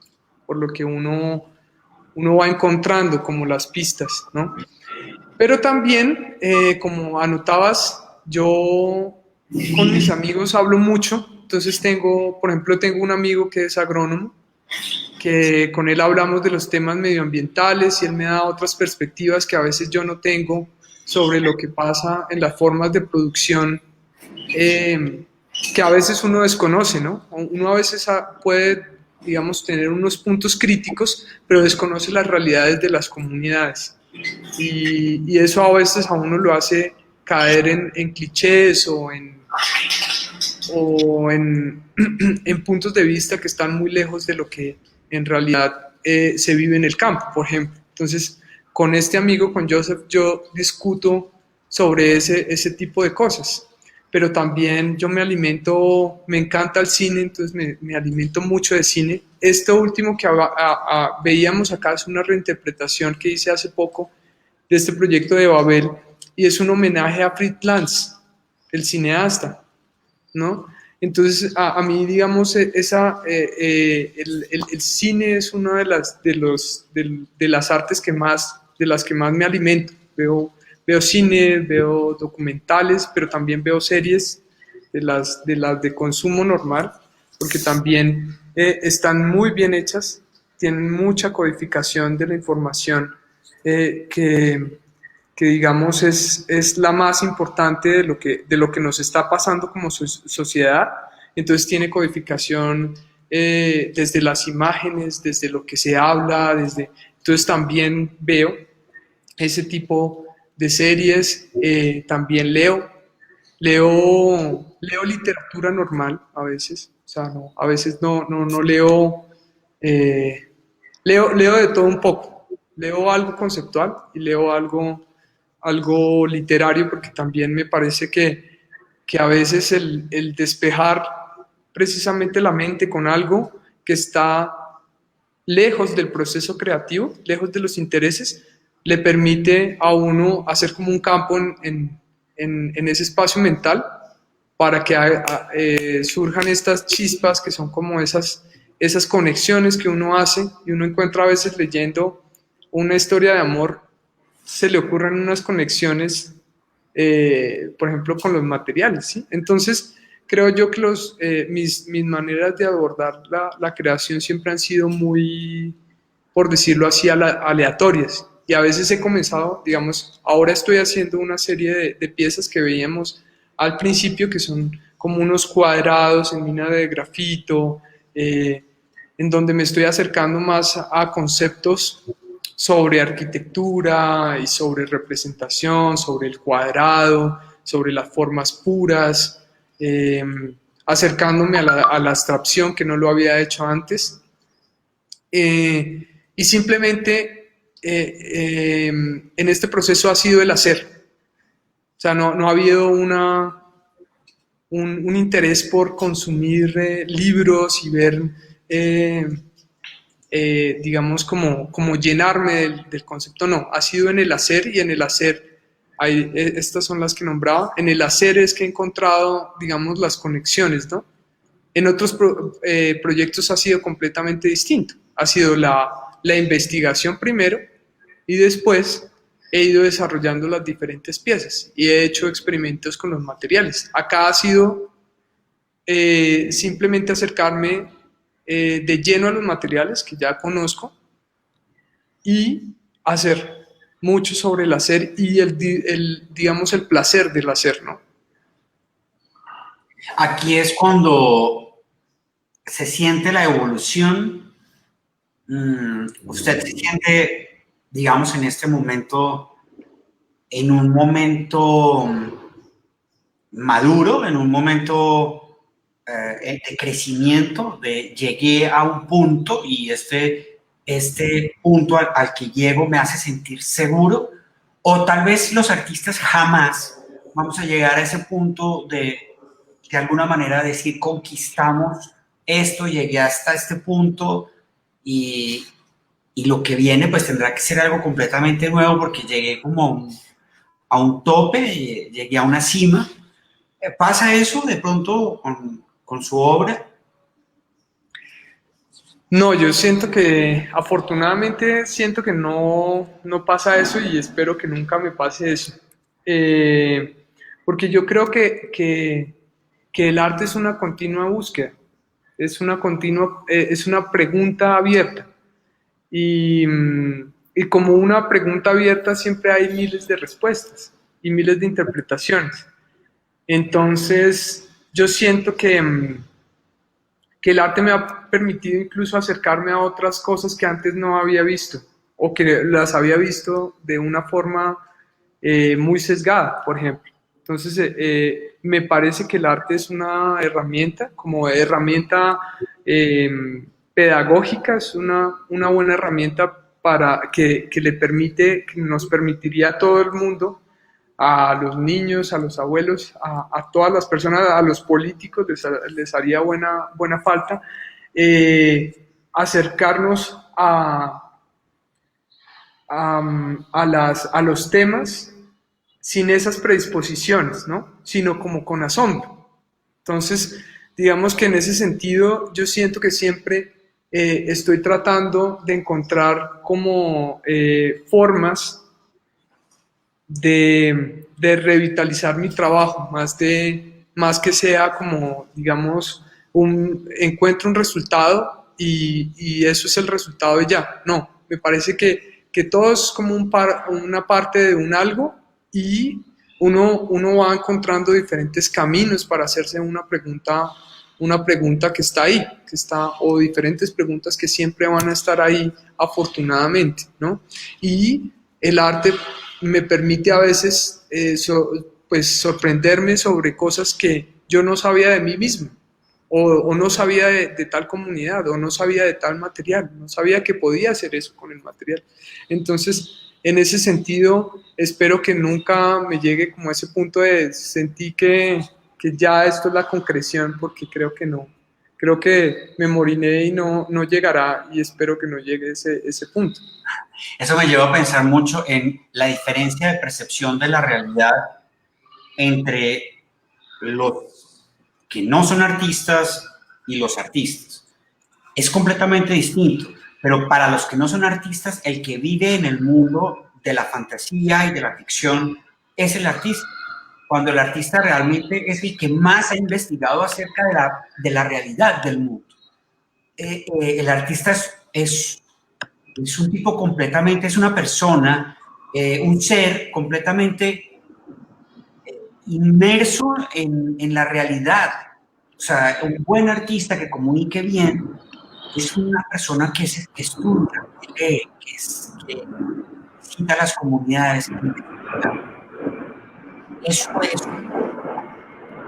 Por lo que uno va encontrando como las pistas, ¿no? Pero también, como anotabas, yo con mis amigos hablo mucho, entonces por ejemplo, tengo un amigo que es agrónomo, que con él hablamos de los temas medioambientales y él me da otras perspectivas que a veces yo no tengo sobre lo que pasa en las formas de producción que a veces uno desconoce, ¿no? Uno a veces puede, digamos, tener unos puntos críticos, pero desconoce las realidades de las comunidades. Y eso a veces a uno lo hace caer en clichés en puntos de vista que están muy lejos de lo que en realidad se vive en el campo, por ejemplo. Entonces, con este amigo, con Joseph, yo discuto sobre ese tipo de cosas. Pero también yo me encanta el cine, entonces me alimento mucho de cine. Esto último que veíamos acá es una reinterpretación que hice hace poco de este proyecto de Babel, y es un homenaje a Fritz Lanz, el cineasta, ¿no? Entonces, a mí, digamos, el cine es una de las artes de las que más me alimento. Veo cine, veo documentales, pero también veo series de las de consumo normal, porque también están muy bien hechas, tienen mucha codificación de la información que digamos es la más importante de lo que nos está pasando como sociedad. Entonces tiene codificación desde las imágenes, desde lo que se habla, entonces también veo ese tipo de series, también leo literatura normal a veces, o sea, a veces no leo, leo de todo un poco, leo algo conceptual y leo algo literario, porque también me parece que a veces el despejar precisamente la mente con algo que está lejos del proceso creativo, lejos de los intereses, le permite a uno hacer como un campo en ese espacio mental para que surjan estas chispas que son como esas conexiones que uno hace, y uno encuentra a veces leyendo una historia de amor, se le ocurren unas conexiones, por ejemplo, con los materiales, ¿sí? Entonces, creo yo que mis maneras de abordar la creación siempre han sido muy, por decirlo así, aleatorias. Y a veces he comenzado, digamos, ahora estoy haciendo una serie de piezas que veíamos al principio, que son como unos cuadrados en mina de grafito, en donde me estoy acercando más a conceptos sobre arquitectura y sobre representación, sobre el cuadrado, sobre las formas puras, acercándome a la abstracción, que no lo había hecho antes, y simplemente en este proceso ha sido el hacer. O sea, no ha habido un interés por consumir libros y ver, digamos, como llenarme del concepto. No, ha sido en el hacer, y en el hacer, estas son las que nombraba, en el hacer es que he encontrado, digamos, las conexiones, ¿no? En otros proyectos ha sido completamente distinto. Ha sido la investigación primero, y después he ido desarrollando las diferentes piezas y he hecho experimentos con los materiales. Acá ha sido simplemente acercarme de lleno a los materiales que ya conozco y hacer mucho sobre el hacer y digamos, el placer del hacer, ¿no? Aquí es cuando se siente la evolución. Usted se siente, digamos, en este momento, en un momento maduro, en un momento de crecimiento, llegué a un punto y este punto al que llego me hace sentir seguro, o tal vez los artistas jamás vamos a llegar a ese punto de alguna manera decir conquistamos esto, llegué hasta este punto y, y lo que viene pues tendrá que ser algo completamente nuevo porque llegué como a un tope, llegué a una cima. ¿Pasa eso de pronto con su obra? No, yo siento que, afortunadamente, siento que no pasa eso y espero que nunca me pase eso. Porque yo creo que el arte es una continua búsqueda, es una pregunta abierta. Y como una pregunta abierta siempre hay miles de respuestas y miles de interpretaciones. Entonces, yo siento que el arte me ha permitido incluso acercarme a otras cosas que antes no había visto o que las había visto de una forma muy sesgada, por ejemplo. Entonces, me parece que el arte es una herramienta, como herramienta eh, pedagógica, es una buena herramienta para que le permite, que nos permitiría a todo el mundo, a los niños, a los abuelos, a todas las personas, a los políticos les haría buena falta acercarnos a los temas sin esas predisposiciones, ¿no? Sino como con asombro. Entonces, digamos que en ese sentido yo siento que siempre estoy tratando de encontrar como formas de revitalizar mi trabajo, más que sea como, digamos, encuentro un resultado y eso es el resultado de ya. No, me parece que todo es como una parte de un algo y uno va encontrando diferentes caminos para hacerse una pregunta que está ahí, o diferentes preguntas que siempre van a estar ahí, afortunadamente, ¿no? Y el arte me permite a veces pues sorprenderme sobre cosas que yo no sabía de mí mismo, o no sabía de tal comunidad, o no sabía de tal material, no sabía que podía hacer eso con el material. Entonces, en ese sentido, espero que nunca me llegue como a ese punto de sentir que ya esto es la concreción, porque creo que no. Creo que me moriné y no llegará, y espero que no llegue ese punto. Eso me lleva a pensar mucho en la diferencia de percepción de la realidad entre los que no son artistas y los artistas. Es completamente distinto, pero para los que no son artistas, el que vive en el mundo de la fantasía y de la ficción es el artista. Cuando el artista realmente es el que más ha investigado acerca de la realidad del mundo. El artista es un tipo completamente, es una persona, un ser completamente inmerso en la realidad. O sea, un buen artista que comunique bien es una persona que estudia, que lee, que visita las comunidades, que investiga. Eso es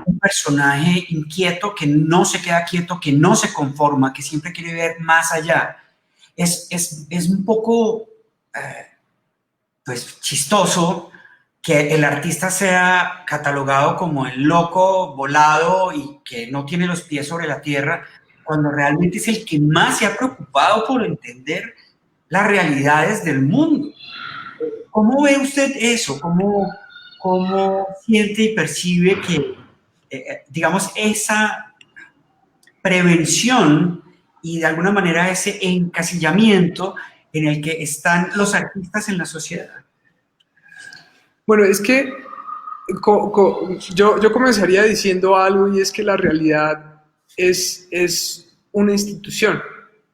un personaje inquieto que no se queda quieto, que no se conforma, que siempre quiere ver más allá. Es un poco pues, chistoso que el artista sea catalogado como el loco volado y que no tiene los pies sobre la tierra, cuando realmente es el que más se ha preocupado por entender las realidades del mundo. ¿Cómo ve usted eso? ¿Cómo siente y percibe que, digamos, esa prevención y de alguna manera ese encasillamiento en el que están los artistas en la sociedad? Bueno, es que Yo comenzaría diciendo algo y es que la realidad es una institución,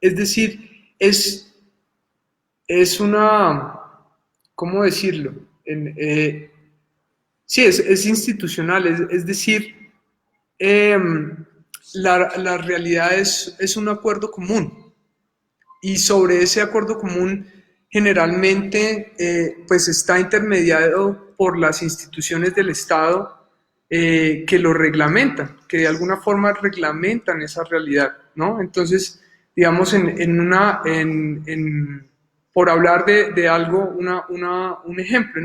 es decir, es una, ¿cómo decirlo? Sí, es institucional, es decir, eh, la realidad es un acuerdo común y sobre ese acuerdo común generalmente pues está intermediado por las instituciones del Estado que lo reglamentan, que de alguna forma reglamentan esa realidad, ¿no? Entonces, digamos, por hablar de algo, un ejemplo,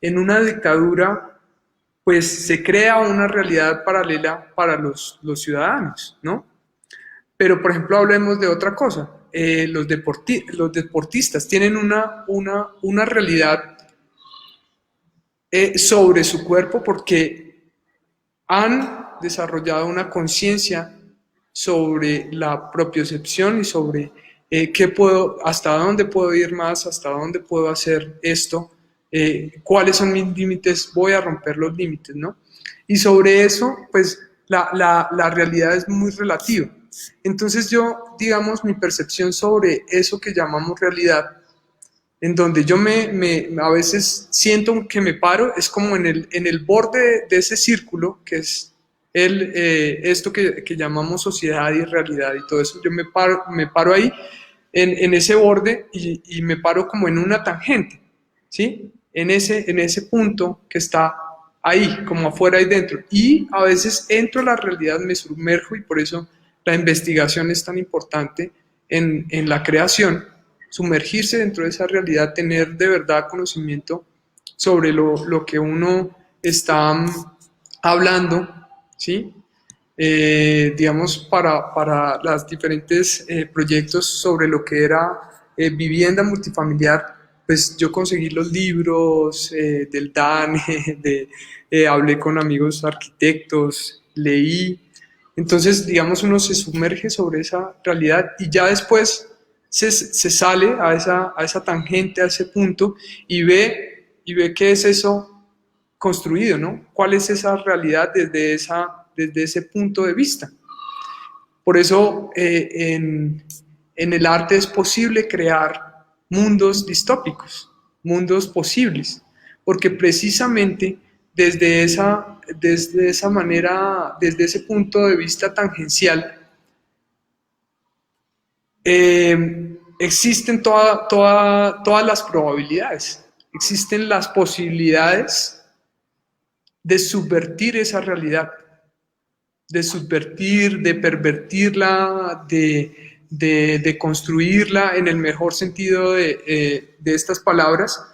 en una dictadura, pues se crea una realidad paralela para los ciudadanos, ¿no? Pero, por ejemplo, hablemos de otra cosa. Los deportistas tienen una realidad sobre su cuerpo porque han desarrollado una conciencia sobre la propiocepción y sobre hasta dónde puedo ir más, hasta dónde puedo hacer esto, cuáles son mis límites, voy a romper los límites, ¿no? Y sobre eso, pues la realidad es muy relativa. Entonces yo, digamos, mi percepción sobre eso que llamamos realidad, en donde yo a veces siento que me paro, es como en el borde de ese círculo, que es esto que llamamos sociedad y realidad y todo eso. Yo me paro ahí, en ese borde, y me paro como en una tangente, ¿sí? En ese punto que está ahí, como afuera y dentro. Y a veces entro a la realidad, me sumerjo, y por eso la investigación es tan importante en la creación, sumergirse dentro de esa realidad, tener de verdad conocimiento sobre lo que uno está hablando, ¿sí? Digamos, para los diferentes proyectos sobre lo que era vivienda multifamiliar, pues yo conseguí los libros del DANE, hablé con amigos arquitectos, leí. Entonces, digamos, uno se sumerge sobre esa realidad y ya después se sale a esa tangente, a ese punto, y ve qué es eso construido, ¿no? ¿Cuál es esa realidad desde ese punto de vista? Por eso en el arte es posible crear mundos distópicos, mundos posibles, porque precisamente desde esa manera, desde ese punto de vista tangencial, existen todas las probabilidades, existen las posibilidades de subvertir esa realidad, de subvertir, de pervertirla, de construirla en el mejor sentido de estas palabras,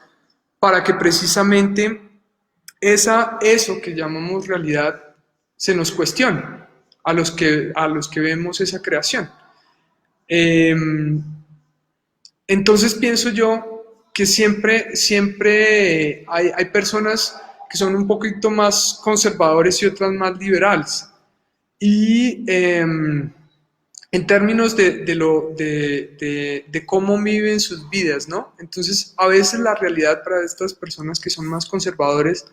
para que precisamente eso que llamamos realidad se nos cuestione a los que vemos esa creación. Entonces pienso yo que siempre hay personas que son un poquito más conservadores y otras más liberales. Y en términos de cómo viven sus vidas, ¿no? Entonces, a veces la realidad para estas personas que son más conservadores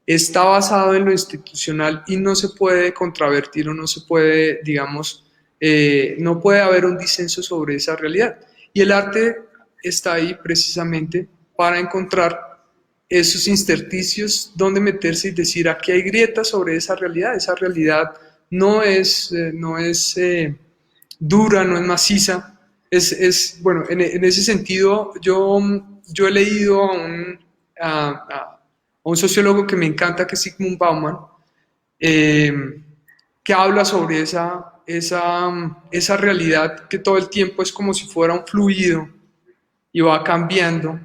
está basado en lo institucional y no se puede contravertir o no se puede, digamos, no puede haber un disenso sobre esa realidad. Y el arte está ahí precisamente para encontrar esos intersticios donde meterse y decir, aquí hay grietas sobre esa realidad no es dura, no es maciza, bueno, en ese sentido yo he leído a un sociólogo que me encanta, que es Zygmunt Bauman, que habla sobre esa realidad que todo el tiempo es como si fuera un fluido y va cambiando,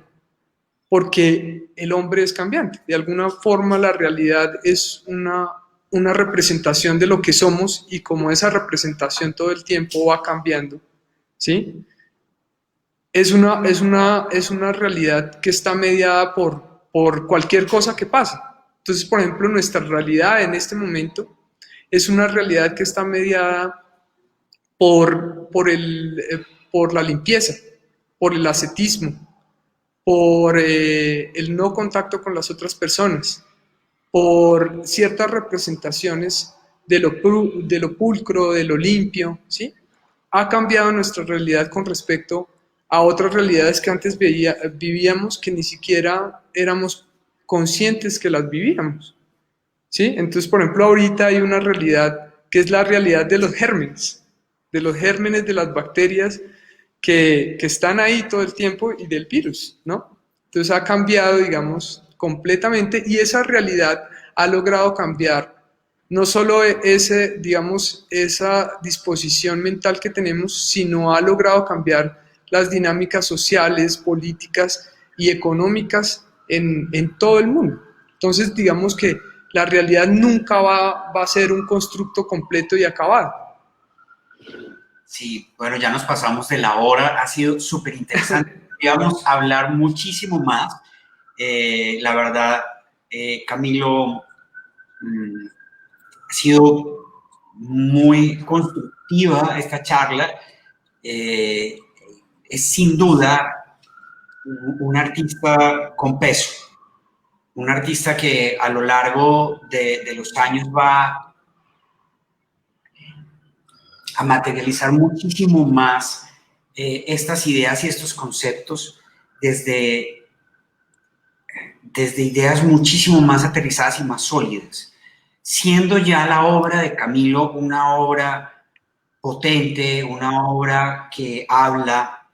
porque el hombre es cambiante. De alguna forma la realidad es una representación de lo que somos, y como esa representación todo el tiempo va cambiando, ¿sí? Es una realidad que está mediada por cualquier cosa que pase. Entonces, por ejemplo, nuestra realidad en este momento es una realidad que está mediada por la limpieza, por el ascetismo, por el no contacto con las otras personas, por ciertas representaciones de lo pulcro, de lo limpio, ¿sí? Ha cambiado nuestra realidad con respecto a otras realidades que antes vivíamos, que ni siquiera éramos conscientes que las vivíamos, ¿sí? Entonces, por ejemplo, ahorita hay una realidad que es la realidad de los gérmenes de las bacterias que están ahí todo el tiempo y del virus, ¿no? Entonces ha cambiado, digamos, completamente y esa realidad ha logrado cambiar no solo digamos, esa disposición mental que tenemos, sino ha logrado cambiar las dinámicas sociales, políticas y económicas en todo el mundo. Entonces, digamos que la realidad nunca va a ser un constructo completo y acabado. Sí, bueno, ya nos pasamos de la hora, ha sido súper interesante. Íbamos a hablar muchísimo más. La verdad, Camilo, ha sido muy constructiva esta charla. Es sin duda un artista con peso, un artista que a lo largo de los años va a materializar muchísimo más estas ideas y estos conceptos desde ideas muchísimo más aterrizadas y más sólidas, siendo ya la obra de Camilo una obra potente, una obra que habla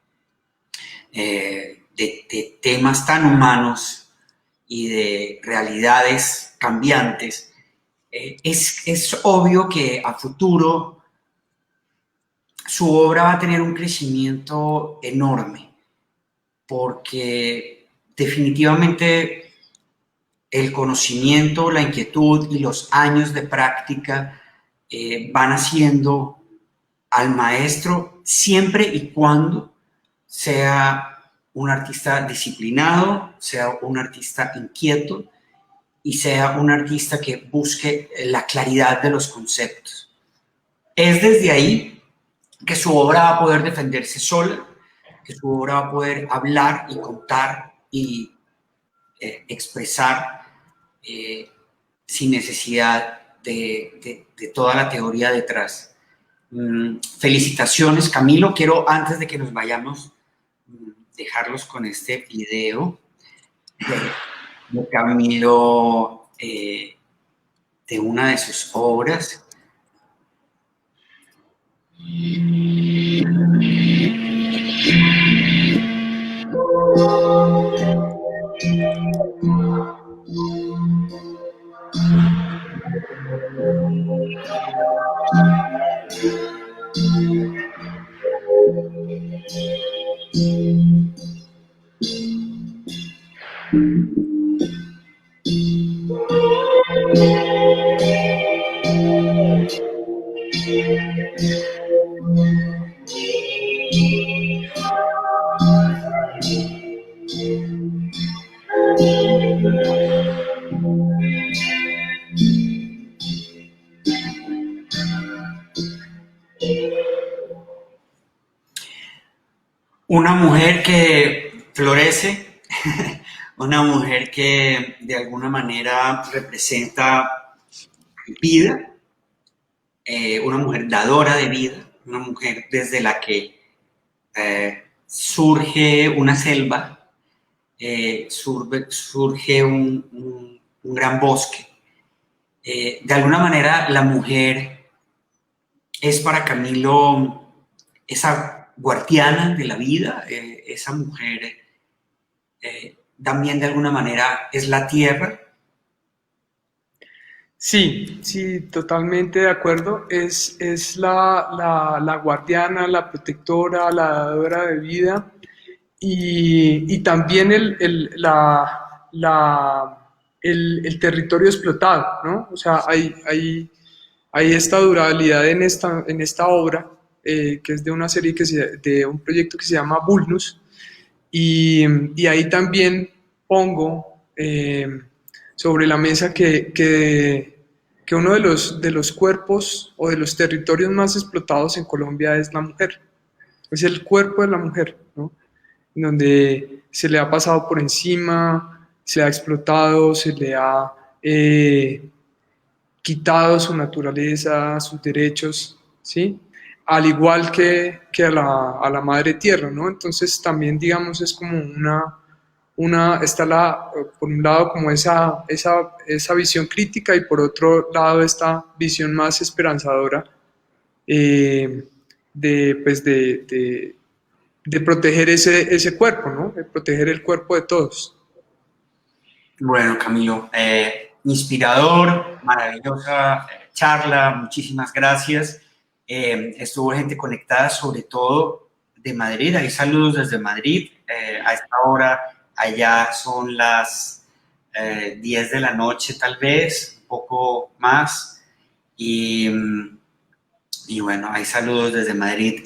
de temas tan humanos y de realidades cambiantes. Es obvio que a futuro su obra va a tener un crecimiento enorme, porque definitivamente el conocimiento, la inquietud y los años de práctica van haciendo al maestro siempre y cuando sea un artista disciplinado, sea un artista inquieto y sea un artista que busque la claridad de los conceptos. Es desde ahí que su obra va a poder defenderse sola, que su obra va a poder hablar y contar y expresar sin necesidad de toda la teoría detrás. Felicitaciones, Camilo. Quiero, antes de que nos vayamos, dejarlos con este video de Camilo, de una de sus obras. Una mujer que florece, una mujer que de alguna manera representa vida, una mujer dadora de vida, una mujer desde la que surge una selva, surge un gran bosque. De alguna manera la mujer es para Camilo esa guardiana de la vida, esa mujer también de alguna manera es la tierra. Sí, sí, totalmente de acuerdo. Es la guardiana, la protectora, la dadora de vida y también el territorio explotado, ¿no? O sea, hay esta durabilidad en esta obra, que es de una serie, de un proyecto que se llama Vulnus, y ahí también pongo sobre la mesa que uno de los cuerpos o de los territorios más explotados en Colombia es la mujer, es el cuerpo de la mujer, ¿no? Donde se le ha pasado por encima, se le ha explotado, se le ha quitado su naturaleza, sus derechos, ¿sí? Al igual que a la madre tierra, ¿no? Entonces también, digamos, es como está por un lado como esa visión crítica y por otro lado esta visión más esperanzadora eh, pues de proteger ese cuerpo, ¿no? De proteger el cuerpo de todos. Bueno, Camilo, inspirador, maravillosa charla, muchísimas gracias. Estuvo gente conectada, sobre todo de Madrid. Hay saludos desde Madrid. A esta hora allá son las 10 de la noche, tal vez, un poco más. Y, y bueno, hay saludos desde Madrid.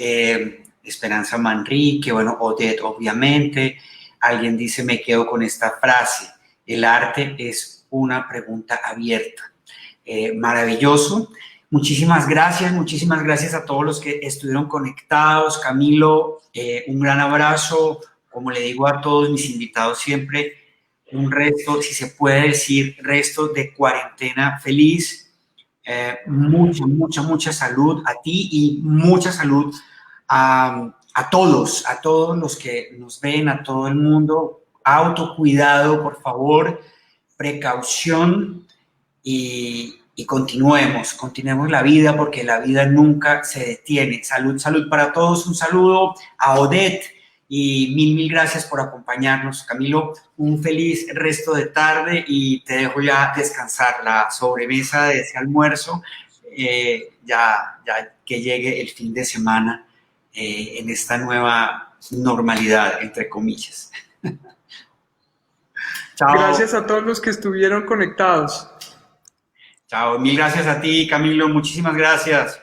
Esperanza Manrique, bueno, Odette, obviamente. Alguien dice, me quedo con esta frase: el arte es una pregunta abierta. Maravilloso. Muchísimas gracias a todos los que estuvieron conectados. Camilo, un gran abrazo. Como le digo a todos mis invitados siempre, un resto, si se puede decir, resto de cuarentena feliz. Mucha salud a ti y mucha salud a todos los que nos ven, a todo el mundo. Autocuidado, por favor, precaución y continuemos la vida, porque la vida nunca se detiene. Salud para todos. Un saludo a Odette y mil gracias por acompañarnos. Camilo, un feliz resto de tarde y te dejo ya descansar. La sobremesa de ese almuerzo, ya que llegue el fin de semana en esta nueva normalidad, entre comillas. Chao. Gracias a todos los que estuvieron conectados. Chao, mil gracias a ti, Camilo, muchísimas gracias.